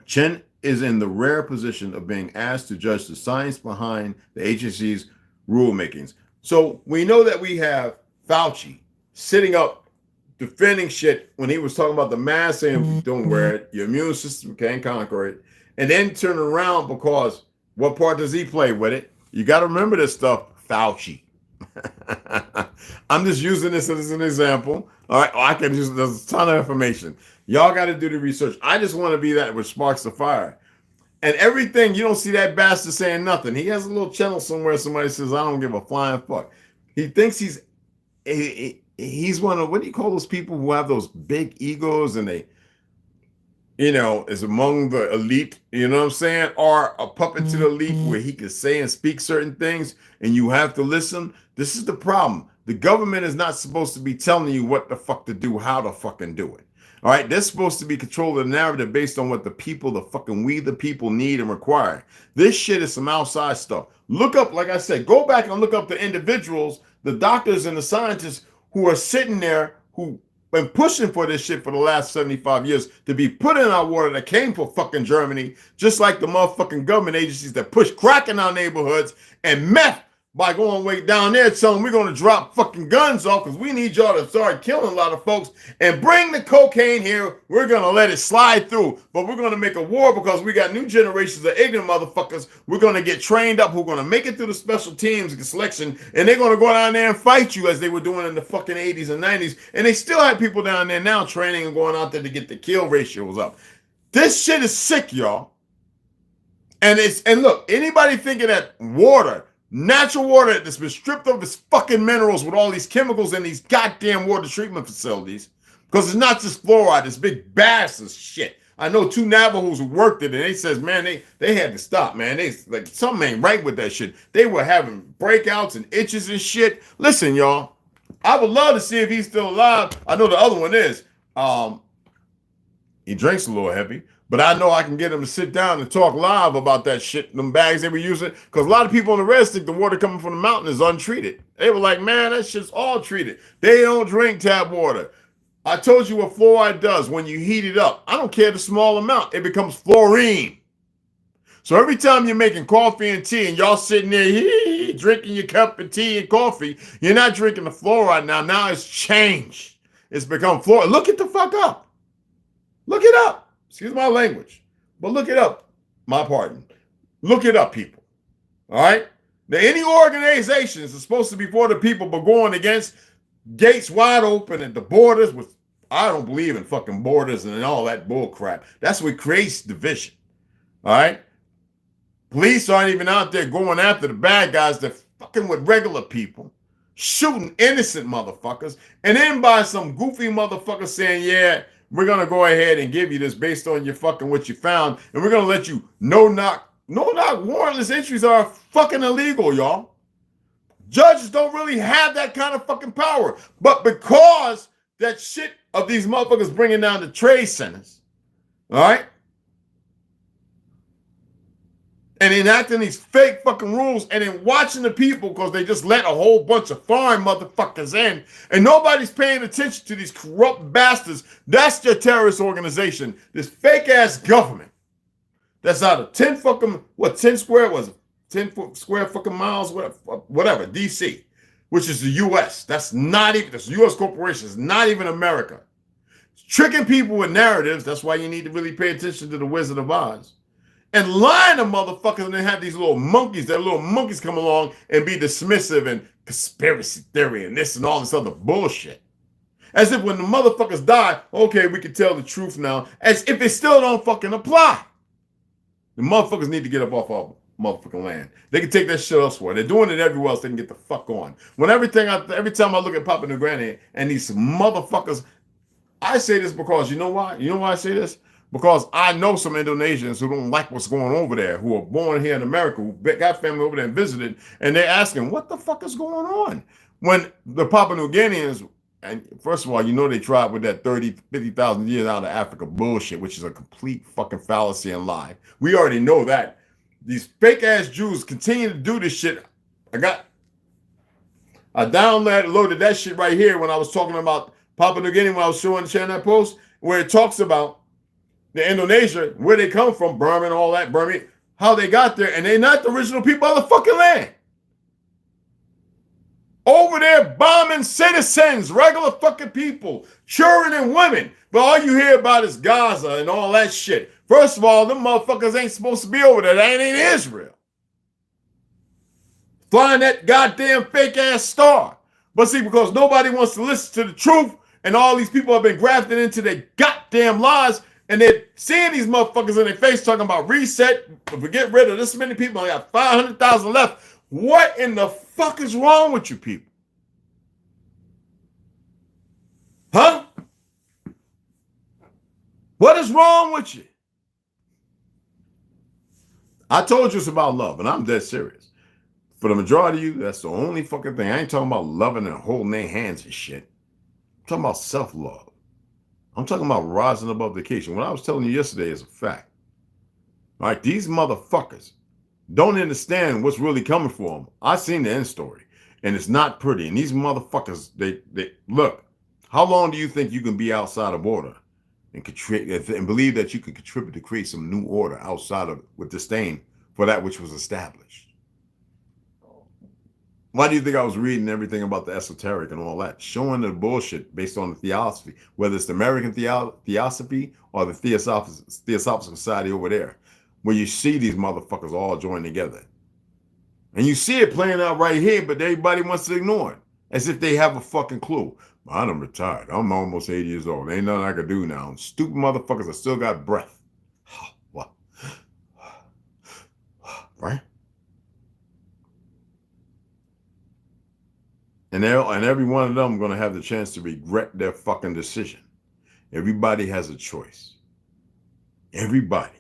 Chen is in the rare position of being asked to judge the science behind the agency's rulemakings. So we know that we have Fauci sitting up defending shit when he was talking about the mask, saying, don't wear it, your immune system can't conquer it, and then turn around because what part does he play with it? You got to remember this stuff, Fauci. I'm just using this as an example. All right, I can use, there's a ton of information. Y'all got to do the research. I just want to be that which sparks the fire. And everything, you don't see that bastard saying nothing. He has a little channel somewhere. Somebody says, I don't give a flying fuck. He thinks he's one of, what do you call those people who have those big egos and they, you know, is among the elite, you know what I'm saying? Or a puppet to the elite where he can say and speak certain things and you have to listen. This is the problem. The government is not supposed to be telling you what the fuck to do, how to fucking do it. All right, they're supposed to be controlling the narrative based on what the people, we the people need and require. This shit is some outside stuff. Look up, like I said, go back and look up the individuals, the doctors and the scientists who are sitting there who been pushing for this shit for the last 75 years to be put in our water that came from fucking Germany, just like the motherfucking government agencies that push crack in our neighborhoods and meth by going way down there telling them we're going to drop fucking guns off because we need y'all to start killing a lot of folks and bring the cocaine here. We're going to let it slide through, but we're going to make a war because we got new generations of ignorant motherfuckers. We're going to get trained up who are going to make it through the special teams selection, and they're going to go down there and fight you as they were doing in the fucking 80s and 90s. And they still have people down there now training and going out there to get the kill ratios up. This shit is sick, y'all. And look, anybody thinking that water, natural water that's been stripped of its fucking minerals with all these chemicals in these goddamn water treatment facilities, because it's not just fluoride, it's big bass of shit. I know two Navajos who worked it, and they says, man, they had to stop, man. They like something ain't right with that shit. They were having breakouts and itches and shit. Listen, y'all, I would love to see if he's still alive. I know the other one is. He drinks a little heavy. But I know I can get them to sit down and talk live about that shit, them bags they were using. Because a lot of people on the rest think the water coming from the mountain is untreated. They were like, man, that shit's all treated. They don't drink tap water. I told you what fluoride does when you heat it up. I don't care the small amount. It becomes fluorine. So every time you're making coffee and tea and y'all sitting there drinking your cup of tea and coffee, you're not drinking the fluoride now. Now it's changed. It's become fluoride. Look it the fuck up. Look it up. Excuse my language, but look it up. My pardon. Look it up, people. All right? Now, any organizations are supposed to be for the people, but going against gates wide open at the borders with, I don't believe in fucking borders and all that bull crap. That's what creates division. All right? Police aren't even out there going after the bad guys. They're fucking with regular people, shooting innocent motherfuckers, and then by some goofy motherfucker saying, yeah, we're going to go ahead and give you this based on your fucking what you found. And we're going to let you no-knock warrantless entries are fucking illegal, y'all. Judges don't really have that kind of fucking power. But because that shit of these motherfuckers bringing down the trade centers, all right? And enacting these fake fucking rules and then watching the people because they just let a whole bunch of foreign motherfuckers in and nobody's paying attention to these corrupt bastards. That's their terrorist organization. This fake ass government that's out of 10 fucking, 10 square was it? 10 square fucking miles, whatever, DC, which is the US. That's not even, that's US corporation. It's not even America. It's tricking people with narratives. That's why you need to really pay attention to the Wizard of Oz. And lying to motherfuckers, and then have these little monkeys come along and be dismissive and conspiracy theory and this and all this other bullshit. As if when the motherfuckers die, okay, we can tell the truth now. As if it still don't fucking apply. The motherfuckers need to get up off of them. motherfucking land. They can take that shit elsewhere. They're doing it everywhere else. They can get the fuck on. When every time I look at Papua New Guinea and these motherfuckers, I say this because you know why? You know why I say this? Because I know some Indonesians who don't like what's going on over there, who are born here in America, who got family over there and visited, and they're asking, what the fuck is going on? When the Papua New Guineans, and first of all, you know they tried with that 30, 50,000 years out of Africa bullshit, which is a complete fucking fallacy and lie. We already know that. These fake-ass Jews continue to do this shit. I downloaded that shit right here when I was talking about Papua New Guinea when I was sharing that post, where it talks about the Indonesia, where they come from, Burma and all that, Burma, how they got there, and they're not the original people of the fucking land. Over there bombing citizens, regular fucking people, children and women. But all you hear about is Gaza and all that shit. First of all, them motherfuckers ain't supposed to be over there. They ain't in Israel. Flying that goddamn fake-ass star. But see, because nobody wants to listen to the truth, and all these people have been grafted into their goddamn lies, and they're seeing these motherfuckers in their face talking about reset, if we get rid of this many people, I got 500,000 left. What in the fuck is wrong with you people? Huh? What is wrong with you? I told you it's about love, and I'm dead serious. For the majority of you, that's the only fucking thing. I ain't talking about loving and holding their hands and shit. I'm talking about self-love. I'm talking about rising above the occasion. What I was telling you yesterday is a fact. All right, these motherfuckers don't understand what's really coming for them. I seen the end story, and it's not pretty. And these motherfuckers, they look. How long do you think you can be outside of order and believe that you can contribute to create some new order outside of with disdain for that which was established? Why do you think I was reading everything about the esoteric and all that, showing the bullshit based on the theosophy, whether it's the American theosophy or the Theosophical Society over there, where you see these motherfuckers all join together. And you see it playing out right here, but everybody wants to ignore it, as if they have a fucking clue. I done retired. I'm almost 80 years old. Ain't nothing I can do now. Stupid motherfuckers, I still got breath. What? Right? And every one of them are going to have the chance to regret their fucking decision. Everybody has a choice. Everybody.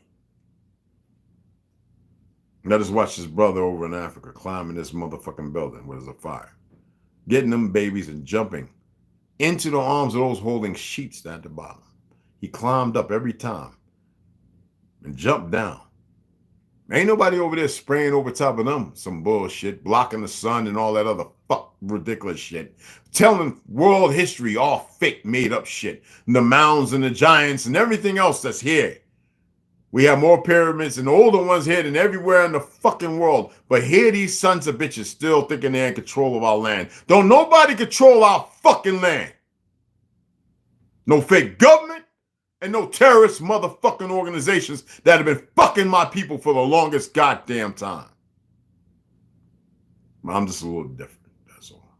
Let us watch this brother over in Africa climbing this motherfucking building where there's a fire. Getting them babies and jumping into the arms of those holding sheets at the bottom. He climbed up every time and jumped down. Ain't nobody over there spraying over top of them some bullshit, blocking the sun and all that other fuck ridiculous shit. Telling world history, all fake, made up shit. The mounds and the giants and everything else that's here. We have more pyramids and older ones here than everywhere in the fucking world. But here these sons of bitches still thinking they're in control of our land. Don't nobody control our fucking land. No fake government. And no terrorist motherfucking organizations that have been fucking my people for the longest goddamn time. I'm just a little different, that's all.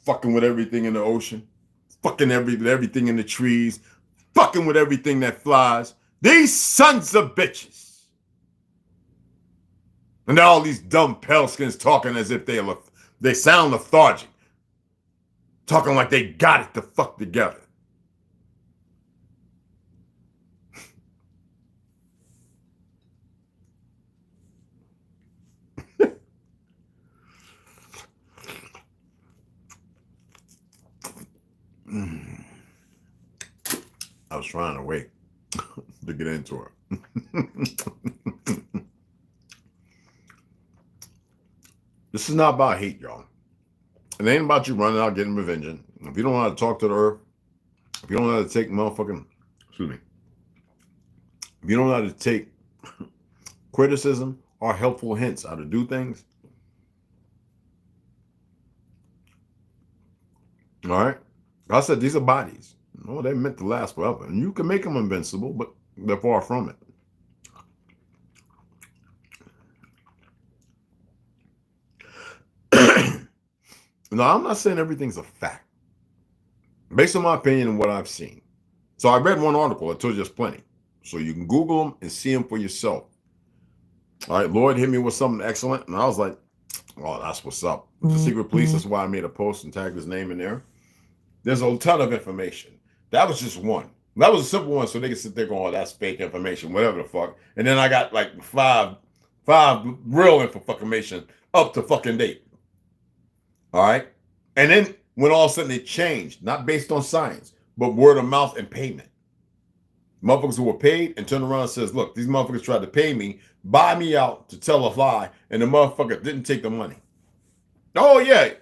Fucking with everything in the ocean. Fucking with everything in the trees. Fucking with everything that flies. These sons of bitches. And all these dumb paleskins talking as if they sound lethargic. Talking like they got it the fuck together. I was trying to wait to get into it. This is not about hate, y'all. It ain't about you running out getting revenge. If you don't know how to talk to the earth, if you don't know how to take if you don't know how to take criticism or helpful hints how to do things, all right? I said these are bodies. No, they're meant to last forever. And you can make them invincible, but they're far from it. Now, I'm not saying everything's a fact. Based on my opinion and what I've seen. So I read one article that told you there's plenty. So you can Google them and see them for yourself. All right, Lloyd hit me with something excellent, and I was like, oh, that's what's up. The secret police, that's why I made a post and tagged his name in there. There's a ton of information. That was just one. That was a simple one, so they can sit there going, oh, that's fake information, whatever the fuck. And then I got like five real information up to fucking date. All right? And then when all of a sudden it changed, not based on science, but word of mouth and payment. Motherfuckers who were paid and turned around and says, look, these motherfuckers tried to pay me, buy me out to tell a lie, and the motherfucker didn't take the money. Oh, yeah.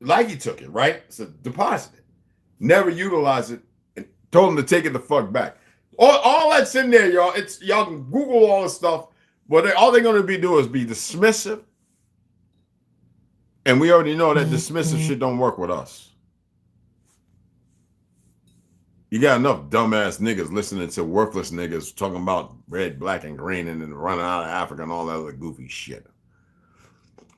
Like he took it, right? So deposit it. Never utilize it and told him to take it the fuck back. All that's in there, y'all. Y'all can Google all this stuff, but all they're going to be doing is be dismissive. And we already know that dismissive shit don't work with us. You got enough dumbass niggas listening to worthless niggas talking about red, black, and green and then running out of Africa and all that other goofy shit.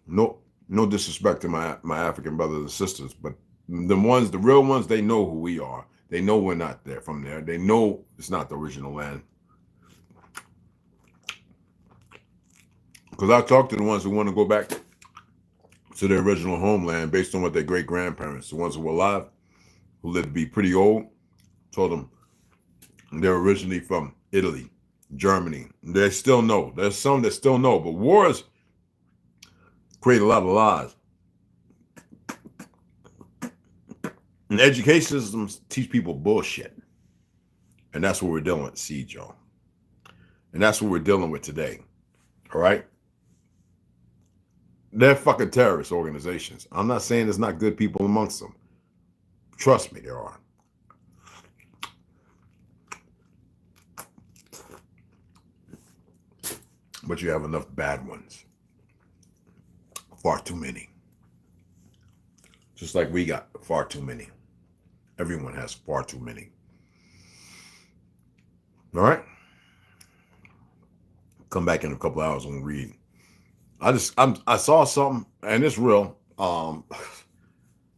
No disrespect to my African brothers and sisters, but the real ones, they know who we are. They know we're not there from there. They know it's not the original land. Because I talked to the ones who want to go back to their original homeland based on what their great-grandparents, the ones who were alive, who lived to be pretty old, told them they're originally from Italy, Germany. They still know. There's some that still know, but wars create a lot of lies. And education systems teach people bullshit. And that's what we're dealing with, Seed, y'all. And that's what we're dealing with today. All right? They're fucking terrorist organizations. I'm not saying there's not good people amongst them. Trust me, there are. But you have enough bad ones. Far too many. Just like we got far too many. Everyone has far too many. All right? Come back in a couple hours and read. I saw something, and it's real.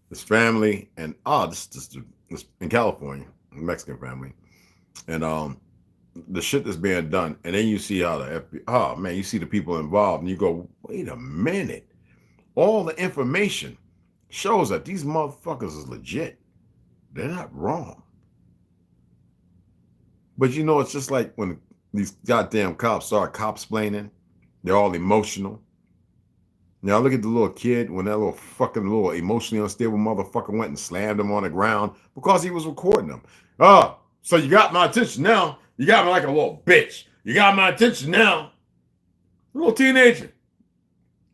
This family, and this in California, Mexican family, and the shit that's being done, and then you see how the FBI, oh man, you see the people involved, and you go, wait a minute. All the information shows that these motherfuckers is legit. They're not wrong. But you know, it's just like when these goddamn cops start cop-splaining, they're all emotional. Now look at the little kid when that little emotionally unstable motherfucker went and slammed him on the ground because he was recording them. Oh, so you got my attention now. You got me like a little bitch. You got my attention now. A little teenager.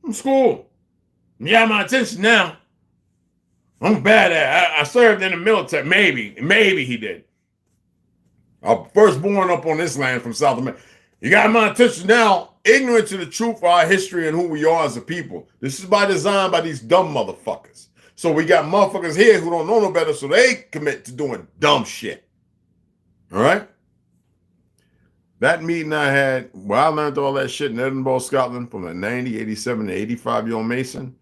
From school. You got my attention now. I'm bad at it. I served in the military. Maybe he did. I was first born up on this land from South America. You got my attention now. Ignorant to the truth of our history and who we are as a people. This is by design by these dumb motherfuckers. So we got motherfuckers here who don't know no better, so they commit to doing dumb shit. All right? That meeting I had, where I learned all that shit in Edinburgh, Scotland, from a 90, 87, to 85-year-old Mason,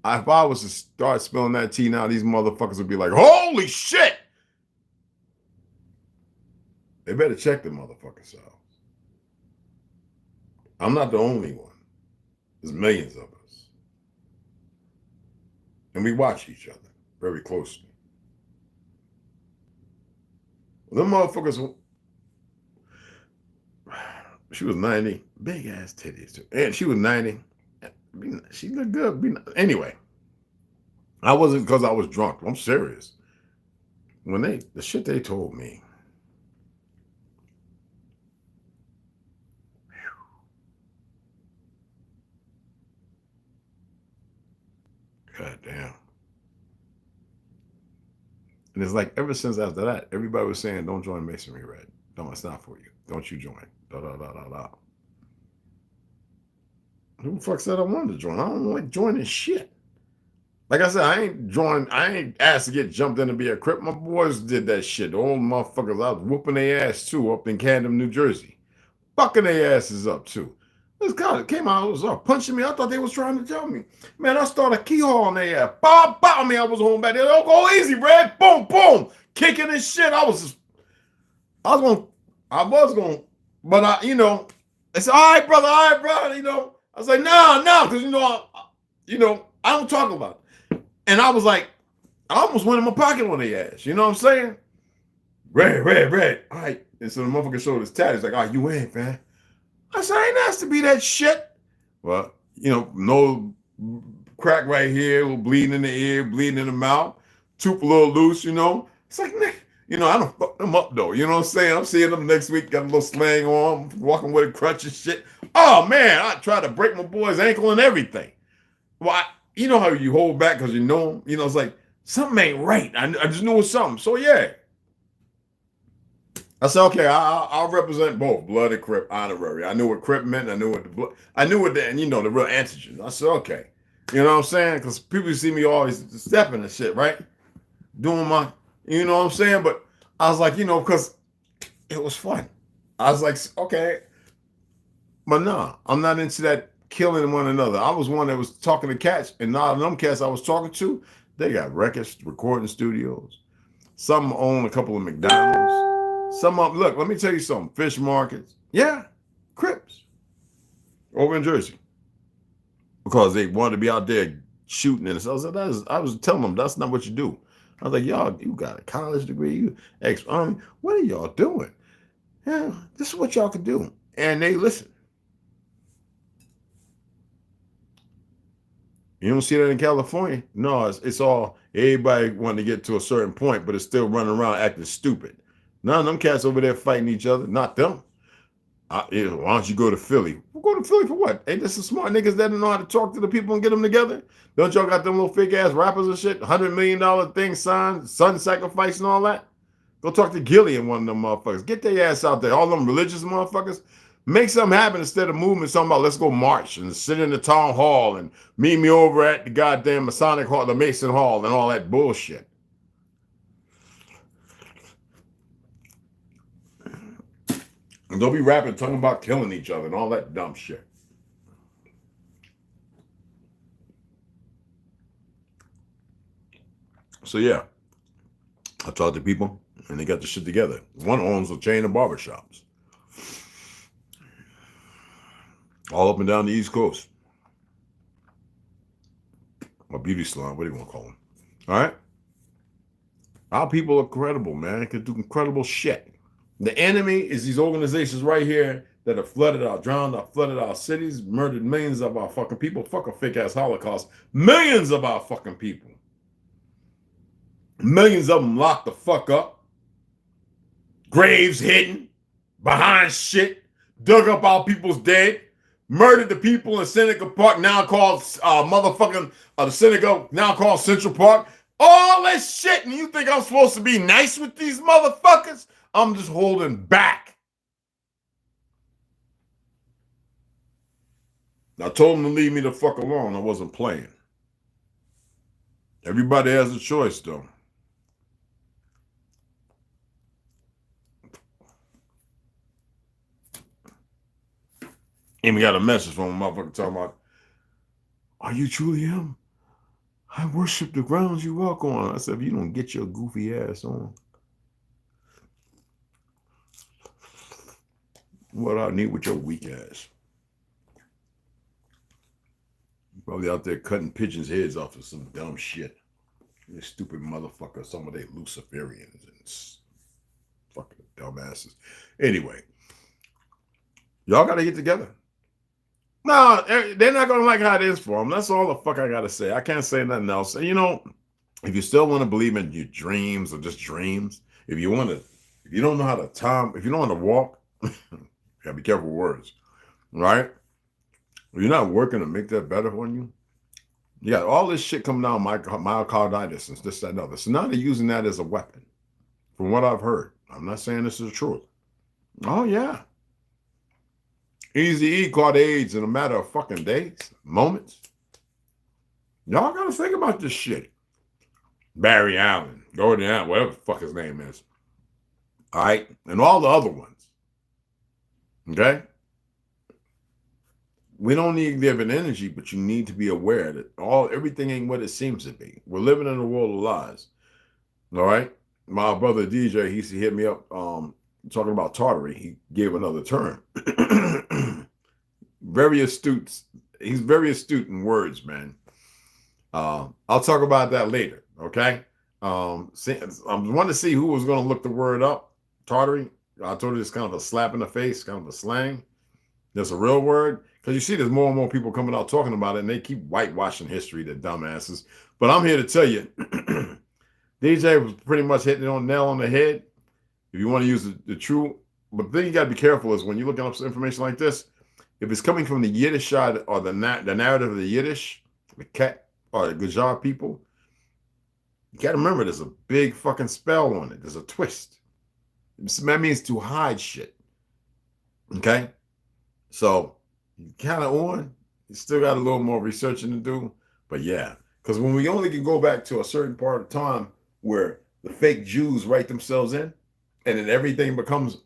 if I was to start spilling that tea now, these motherfuckers would be like, holy shit! They better check the motherfuckers out. I'm not the only one. There's millions of us. And we watch each other very closely. Them motherfuckers, she was 90, big ass titties too. And she was 90. She looked good. Anyway, I wasn't because I was drunk. I'm serious. When the shit they told me. God damn. And it's like ever since after that, everybody was saying, don't join Masonry Red. No, it's not for you. Don't you join. Da da da da da. Who the fuck said I wanted to join? I don't like joining shit. Like I said, I ain't asked to get jumped in to be a Crip. My boys did that shit. The old motherfuckers, I was whooping their ass too up in Camden, New Jersey. Fucking their asses up too. This guy came out, was punching me. I thought they was trying to jump me. Man, I started keyhole on their ass. Bob, bob me. I was home back there. Don't go easy, Red. Boom, boom. Kicking and shit. I was going to But you know, I said, all right, brother, you know. I was like, no, because I don't talk about it. And I was like, I almost went in my pocket on their ass. You know what I'm saying? Red. All right. And so the motherfucker showed his tat. He's like, oh, you ain't, man. I said, I ain't asked to be that shit. Well, you know, no crack right here, a little bleeding in the ear, bleeding in the mouth, tooth a little loose, you know. It's like, man, you know, I don't fuck them up though. You know what I'm saying? I'm seeing them next week, got a little slang on, walking with a crutch and shit. Oh man, I tried to break my boy's ankle and everything. Well, you know how you hold back because you know him? You know, it's like, something ain't right. I just knew it was something. So yeah. I said, okay, I'll represent both blood and Crip honorary. I knew what Crip meant. I knew what the blood. I knew what the, and you know, the real antigen. I said, okay, you know what I'm saying? Because people see me always stepping and shit, right? Doing my, you know what I'm saying? But I was like, you know, because it was fun. I was like, okay, but nah, I'm not into that killing one another. I was one that was talking to cats, and now them cats I was talking to, they got records, recording studios. Some own a couple of McDonald's. Some of them, look, let me tell you something. Fish markets. Yeah, Crips. Over in Jersey. Because they wanted to be out there shooting. And so I was telling them, that's not what you do. I was like, y'all, you got a college degree, you ex-army. What are y'all doing? Yeah, this is what y'all can do. And they listen. You don't see that in California? No, it's all, everybody wanting to get to a certain point, but it's still running around acting stupid. None of them cats over there fighting each other. Not them. Why don't you go to Philly? We'll go to Philly for what? Ain't this some smart niggas that don't know how to talk to the people and get them together? Don't y'all got them little fake ass rappers and shit? $100 million things signed, son sacrifice and all that? Go talk to Gilly and one of them motherfuckers. Get their ass out there. All them religious motherfuckers. Make something happen instead of moving something about let's go march and sit in the town hall and meet me over at the goddamn Masonic Hall, the Mason Hall, and all that bullshit. And they'll be rapping, talking about killing each other and all that dumb shit. So yeah, I talked to people and they got the shit together. One owns a chain of barbershops. All up and down the East Coast. A beauty salon, what do you want to call them? All right? Our people are credible, man. They can do incredible shit. The enemy is these organizations right here that have flooded our, drowned our, flooded our cities, murdered millions of our fucking people. Fuck a fake ass Holocaust. Millions of our fucking people. Millions of them locked the fuck up. Graves hidden. Behind shit. Dug up our people's dead. Murdered the people in Seneca Park, now called the Seneca, now called Central Park. All that shit, and you think I'm supposed to be nice with these motherfuckers? I'm just holding back. I told them to leave me the fuck alone. I wasn't playing. Everybody has a choice, though. Even got a message from a motherfucker talking about, are you truly him? I worship the grounds you walk on. I said, if you don't get your goofy ass on, what I need with your weak ass? You're probably out there cutting pigeons' heads off of some dumb shit. You stupid motherfucker, some of they Luciferians and fucking dumbasses. Anyway, y'all got to get together. No, they're not going to like how it is for them. That's all the fuck I got to say. I can't say nothing else. You know, if you still want to believe in your dreams or just dreams, if you don't know how to if you don't want to walk, you got to be careful with words, right? If you're not working to make that better for you, you got all this shit coming down, myocarditis and this, that, and other. So now they're using that as a weapon, from what I've heard. I'm not saying this is the truth. Oh, yeah. Eazy-E caught AIDS in a matter of fucking days, moments. Y'all got to think about this shit. Barry Allen, Gordon Allen, whatever the fuck his name is. All right? And all the other ones. Okay? We don't need to live in energy, but you need to be aware that everything ain't what it seems to be. We're living in a world of lies. All right? My brother DJ, he used to hit me up talking about Tartary, he gave another term. Very astute. He's very astute in words, man. I'll talk about that later. Okay. I wanted to see who was going to look the word up. Tartary. I told you it's kind of a slap in the face, kind of a slang. There's a real word. Because you see, there's more and more people coming out talking about it, and they keep whitewashing history, the dumbasses. But I'm here to tell you, DJ was pretty much hitting it on nail on the head. If you want to use the true, but then you got to be careful is when you're looking up some information like this, if it's coming from the Yiddish side or the narrative of the Yiddish, the cat or the Gajar people, you got to remember there's a big fucking spell on it. There's a twist. That means to hide shit. Okay? So you kind of on. You still got a little more researching to do. But yeah, because when we only can go back to a certain part of time where the fake Jews write themselves in, and then everything becomes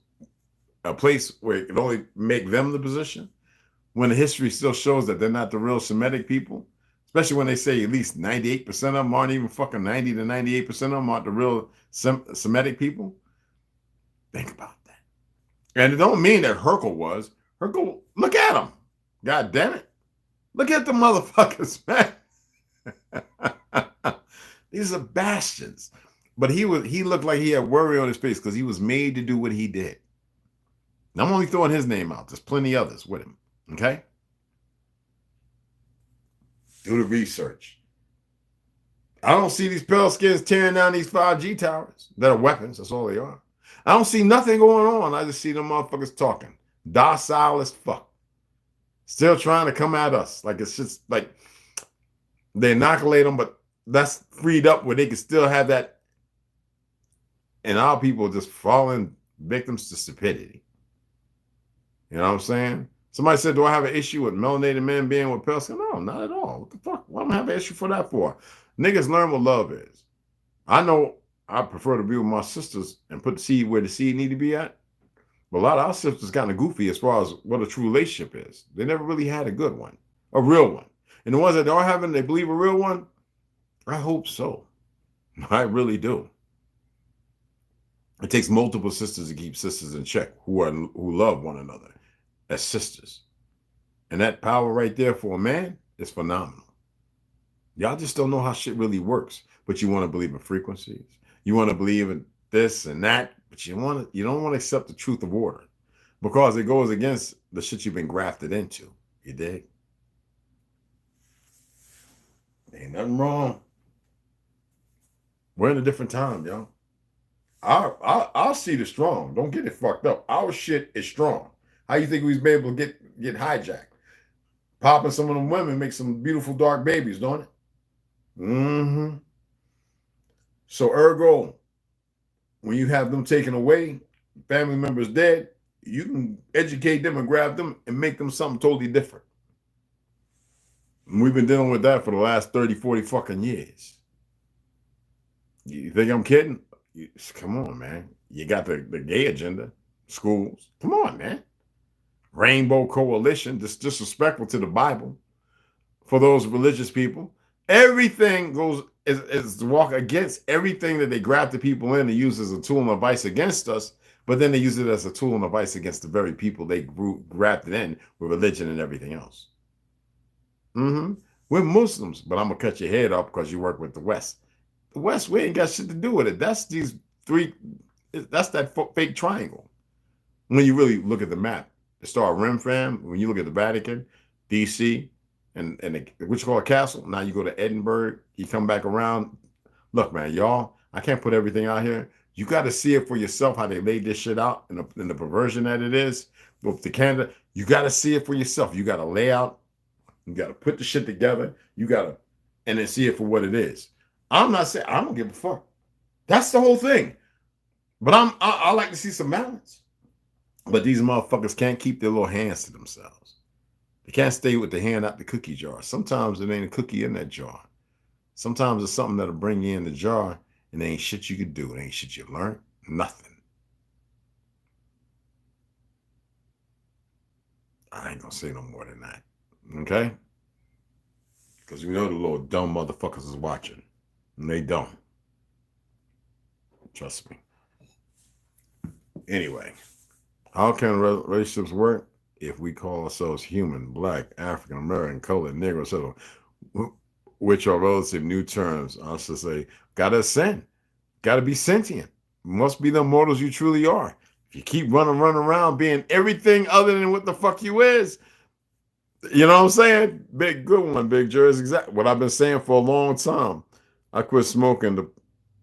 a place where it can only make them the position, when the history still shows that they're not the real Semitic people, especially when they say at least 98% of them aren't even fucking 90 to 98% of them aren't the real Semitic people. Think about that. And it don't mean that Herkel was. Herkel, look at him. God damn it. Look at the motherfuckers, man. These are bastions. But he looked like he had worry on his face because he was made to do what he did. And I'm only throwing his name out. There's plenty others with him. Okay? Do the research. I don't see these pale skins tearing down these 5G towers that are weapons. That's all they are. I don't see nothing going on. I just see them motherfuckers talking. Docile as fuck. Still trying to come at us. Like it's just like they inoculate them, but that's freed up where they can still have that. And our people just falling victims to stupidity. You know what I'm saying? Somebody said, do I have an issue with melanated men being with pale skin? No, not at all. What the fuck? Why am I have an issue for that for? Niggas learn what love is. I know I prefer to be with my sisters and put the seed where the seed need to be at. But a lot of our sisters kind of goofy as far as what a true relationship is. They never really had a good one, a real one. And the ones that are having, they believe a real one? I hope so. I really do. It takes multiple sisters to keep sisters in check who love one another as sisters. And that power right there for a man is phenomenal. Y'all just don't know how shit really works, but you want to believe in frequencies. You want to believe in this and that, but you don't want to accept the truth of order because it goes against the shit you've been grafted into. You dig? Ain't nothing wrong. We're in a different time, y'all. Our seed is strong. Don't get it fucked up. Our shit is strong. How you think we've been able to get hijacked? Popping some of them women make some beautiful dark babies, don't it? Mm-hmm. So ergo, when you have them taken away, family members dead, you can educate them and grab them and make them something totally different. And we've been dealing with that for the last 30, 40 fucking years. You think I'm kidding? Come on, man. You got the gay agenda, schools. Come on, man. Rainbow Coalition, just disrespectful to the Bible for those religious people. Everything is to walk against everything that they grab the people in and use as a tool and a vice against us, but then they use it as a tool and a vice against the very people they grabbed it in with religion and everything else. We're Muslims, but I'm going to cut your head off because you work with the West. The West, we ain't got shit to do with it. That's that fake triangle. When you really look at the map, the Star Rim fam, when you look at the Vatican, DC, and what you call a castle, now you go to Edinburgh, you come back around. Look, man, y'all, I can't put everything out here. You got to see it for yourself, how they laid this shit out and the perversion that it is. With the Canada, you got to see it for yourself. You got to lay out. You got to put the shit together. You got to, and then see it for what it is. I'm not saying, I don't give a fuck. That's the whole thing. But I like to see some balance. But these motherfuckers can't keep their little hands to themselves. They can't stay with the hand out the cookie jar. Sometimes it ain't a cookie in that jar. Sometimes it's something that'll bring you in the jar and there ain't shit you could do. It ain't shit you learn. Nothing. I ain't gonna say no more than that. Okay? Because we know the little dumb motherfuckers is watching. And they don't. Trust me. Anyway, how can relationships work? If we call ourselves human, black, African American, colored, Negro, etc., which are relative new terms, I should say, gotta ascend, gotta be sentient, must be the mortals you truly are. If you keep running around being everything other than what the fuck you is, you know what I'm saying? Big good one, Big Jer. Is exactly what I've been saying for a long time. I quit smoking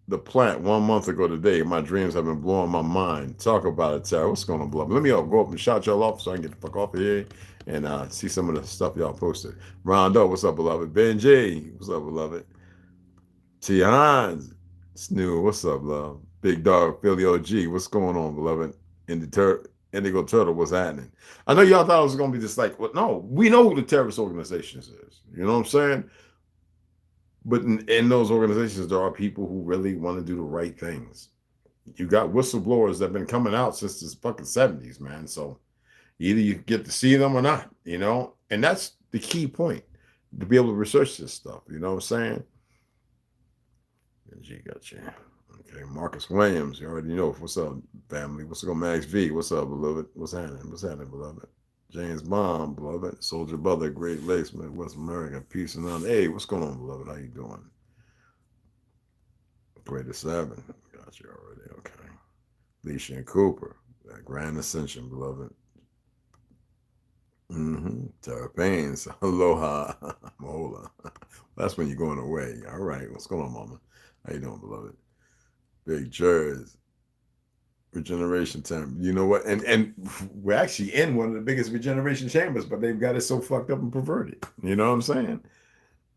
the plant 1 month ago today. My dreams have been blowing my mind. Talk about it, Tara. What's going on, beloved? Let me go up and shout y'all off so I can get the fuck off of here and see some of the stuff y'all posted. Rondo, what's up, beloved? Ben J, what's up, beloved? T. Hines, Snoo, what's up, love? Big Dog, Philly OG, what's going on, beloved? Indigo Turtle, what's happening? I know y'all thought it was going to be just like, well, no, we know who the terrorist organizations is. You know what I'm saying? But in those organizations, there are people who really want to do the right things. You got whistleblowers that have been coming out since the fucking 70s, man. So either you get to see them or not, you know? And that's the key point, to be able to research this stuff. You know what I'm saying? G got you. Okay, Marcus Williams, you already know. What's up, family? What's going on, Max V? What's up, beloved? What's happening? What's happening, beloved? James Bond, beloved. Soldier Brother, Great Lakes, West America. Peace and honor. Hey, what's going on, beloved? How you doing? Greater 7. Got you already. Okay. Leisha and Cooper. That Grand Ascension, beloved. Tara Paynes. Aloha. Mola. That's when you're going away. All right. What's going on, mama? How you doing, beloved? Big Jers. Regeneration time. You know what? And we're actually in one of the biggest regeneration chambers, but they've got it so fucked up and perverted. You know what I'm saying?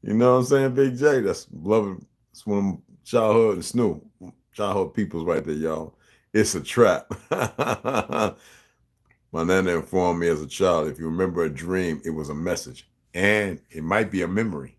You know what I'm saying, Big J? That's beloved. It's one of them childhood and Snoop. Childhood peoples right there, y'all. It's a trap. My nana informed me as a child, if you remember a dream, it was a message. And it might be a memory,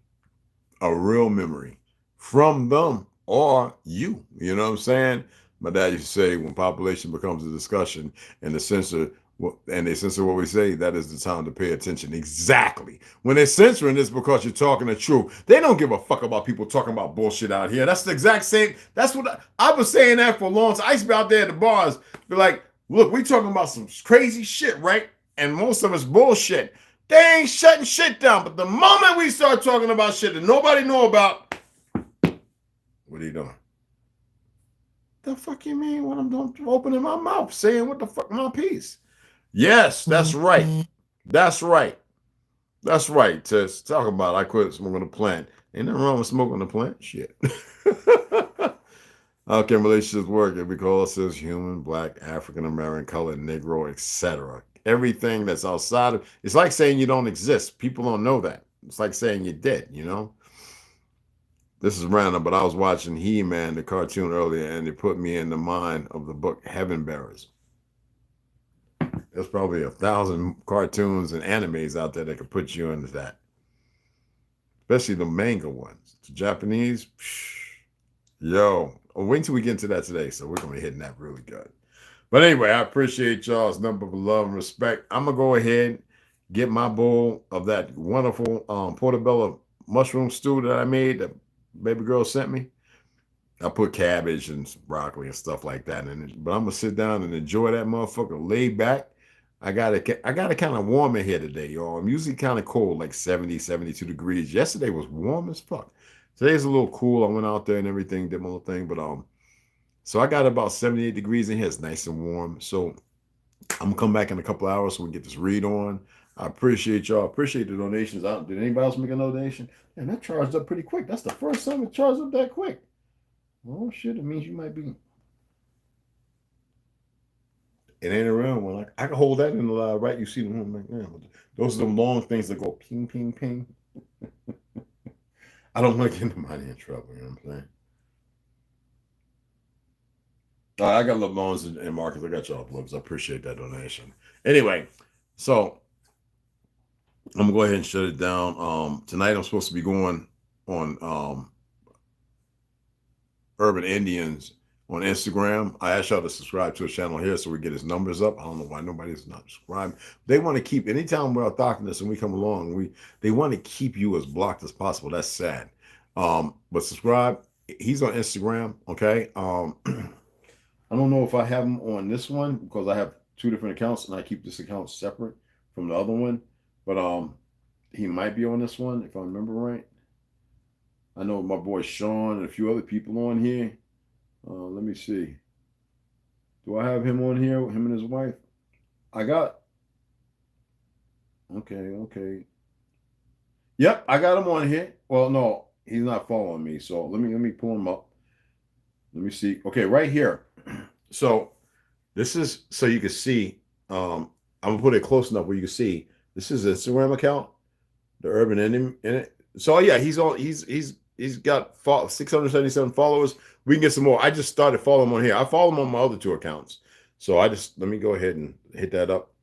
a real memory from them or you. You know what I'm saying? My dad used to say, when population becomes a discussion and they censor what we say, that is the time to pay attention. Exactly. When they're censoring, it's because you're talking the truth. They don't give a fuck about people talking about bullshit out here. That's the exact same. That's what I was saying that for a long time. I used to be out there at the bars, be like, look, we talking about some crazy shit, right? And most of it's bullshit. They ain't shutting shit down. But the moment we start talking about shit that nobody know about, what are you doing? The fuck you mean when I'm doing, opening my mouth, saying what the fuck my piece? Yes, that's right. That's right. That's right. To talk about I quit smoking the plant. Ain't nothing wrong with smoking the plant. Shit. How can relationships work? If we call ourselves human, black, African American, colored, Negro, etc. Everything that's outside of it's like saying you don't exist. People don't know that. It's like saying you're dead, you know? This is random, but I was watching He-Man, the cartoon earlier, and it put me in the mind of the book Heaven Bearers. There's probably 1,000 cartoons and animes out there that could put you into that. Especially the manga ones. The Japanese, yo. Wait until we get into that today. So we're going to be hitting that really good. But anyway, I appreciate y'all's number of love and respect. I'm going to go ahead, get my bowl of that wonderful portobello mushroom stew that I made that baby girl sent me. I put cabbage and broccoli and stuff like that in it. But I'm going to sit down and enjoy that motherfucker, lay back. I got it kind of warm in here today, y'all. I'm usually kind of cold, like 70, 72 degrees. Yesterday was warm as fuck. Today's a little cool. I went out there and everything, did my little thing. But so I got about 78 degrees in here. It's nice and warm. So I'm going to come back in a couple of hours so we can get this read on. I appreciate y'all. Appreciate the donations. Did anybody else make a donation? And that charged up pretty quick. That's the first time it charged up that quick. Oh, shit. It means you might be... It ain't around one. I can hold that in the live, right? You see them right now. Those are them long things that go ping, ping, ping. I don't want to get anybody in trouble. You know what I'm saying? I got love Bones and Marcus. I got y'all loves. I appreciate that donation. Anyway, so I'm gonna go ahead and shut it down. Tonight I'm supposed to be going on Urban Indians on Instagram. I asked y'all to subscribe to his channel here so we get his numbers up. I don't know why nobody's not subscribed. They want to keep, anytime we're talking this and we come along, they want to keep you as blocked as possible. That's sad. But subscribe. He's on Instagram. Okay. I don't know if I have him on this one because I have 2 different accounts and I keep this account separate from the other one. But he might be on this one if I remember right. I know my boy Sean and a few other people on here. Let me see. Do I have him on here? Him and his wife? I got. Okay. Yep, I got him on here. Well, no, he's not following me. So let me pull him up. Let me see. Okay, right here. So this is so you can see. I'm gonna put it close enough where you can see. This is an Instagram account, the Urban Indian in it. So yeah, he's got 677 followers. We can get some more. I just started following him on here. I follow him on my other 2 accounts. So let me go ahead and hit that up.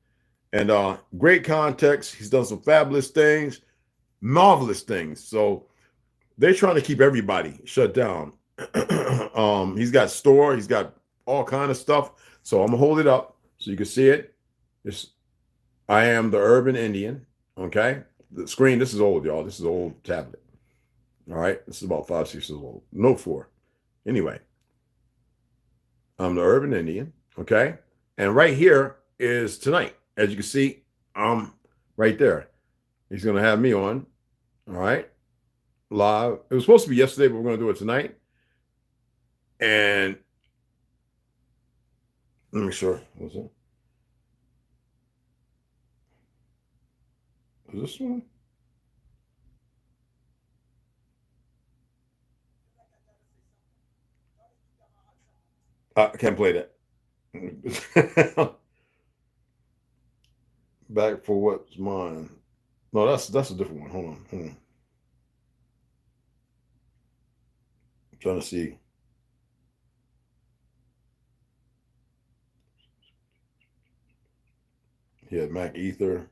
And great context. He's done some fabulous things, marvelous things. So they're trying to keep everybody shut down. He's got store. He's got all kind of stuff. So I'm gonna hold it up so you can see it. I am the Urban Indian. Okay. The screen. This is old, y'all. This is an old tablet. All right. This is about 5, 6 years old. No 4. Anyway, I'm the Urban Indian. Okay. And right here is tonight. As you can see, I'm right there. He's going to have me on. All right. Live. It was supposed to be yesterday, but we're going to do it tonight. And let me make sure. What's it? Is this one? I can't play that. Back for what's mine. No, that's a different one. Hold on. I'm trying to see. Yeah, Mac Ether.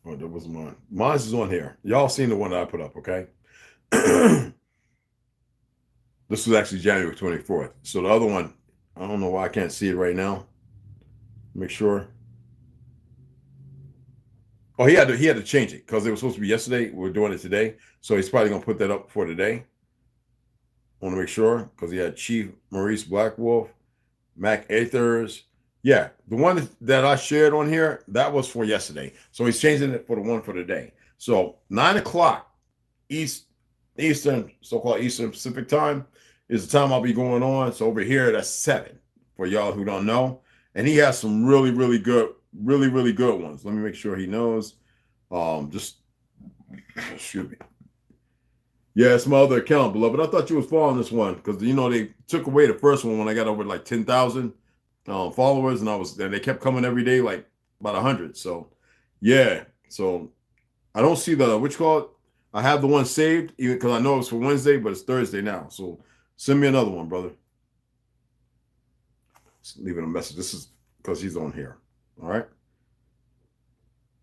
Oh, that was mine. Mine's is on here. Y'all seen the one that I put up, okay? This was actually January 24th. So the other one, I don't know why I can't see it right now. Make sure. Oh, he had to change it because it was supposed to be yesterday. We're doing it today. So he's probably going to put that up for today. I want to make sure because he had Chief Maurice Black Wolf, Mac Aethers. Yeah, the one that I shared on here, that was for yesterday. So he's changing it for the one for today. So 9 o'clock Eastern, so-called Eastern Pacific time is the time I'll be going on. So over here, that's 7 for y'all who don't know. And he has some really good ones. Let me make sure he knows. Excuse me. Yeah, it's my other account, beloved. I thought you was following this one because they took away the first one when I got over like 10,000 followers, and they kept coming every day, like about 100. So yeah, so I don't see which call it. I have the one saved even because I know it was for Wednesday, but it's Thursday now. So send me another one, brother. Just leaving a message. This is because he's on here. All right.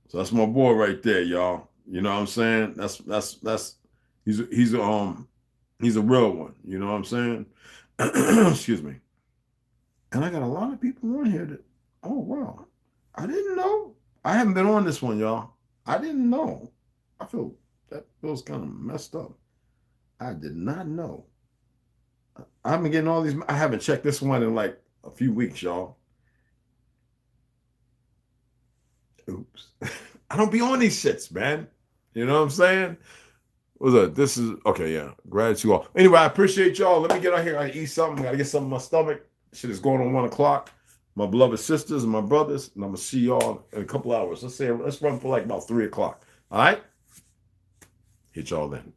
So that's my boy right there, y'all. You know what I'm saying? That's he's a real one. You know what I'm saying? Excuse me. And I got a lot of people on here that, oh wow, I didn't know. I haven't been on this one, y'all. I didn't know. That feels kind of messed up. I did not know. I've been getting all these. I haven't checked this one in like a few weeks, y'all. Oops. I don't be on these shits, man. You know what I'm saying? What's that? This is okay, yeah. Gratitude all. Anyway, I appreciate y'all. Let me get out here. I eat something. Gotta get something in my stomach. Shit is going on 1 o'clock. My beloved sisters and my brothers, and I'm gonna see y'all in a couple hours. Let's run for like about 3 o'clock. All right? Hit y'all then.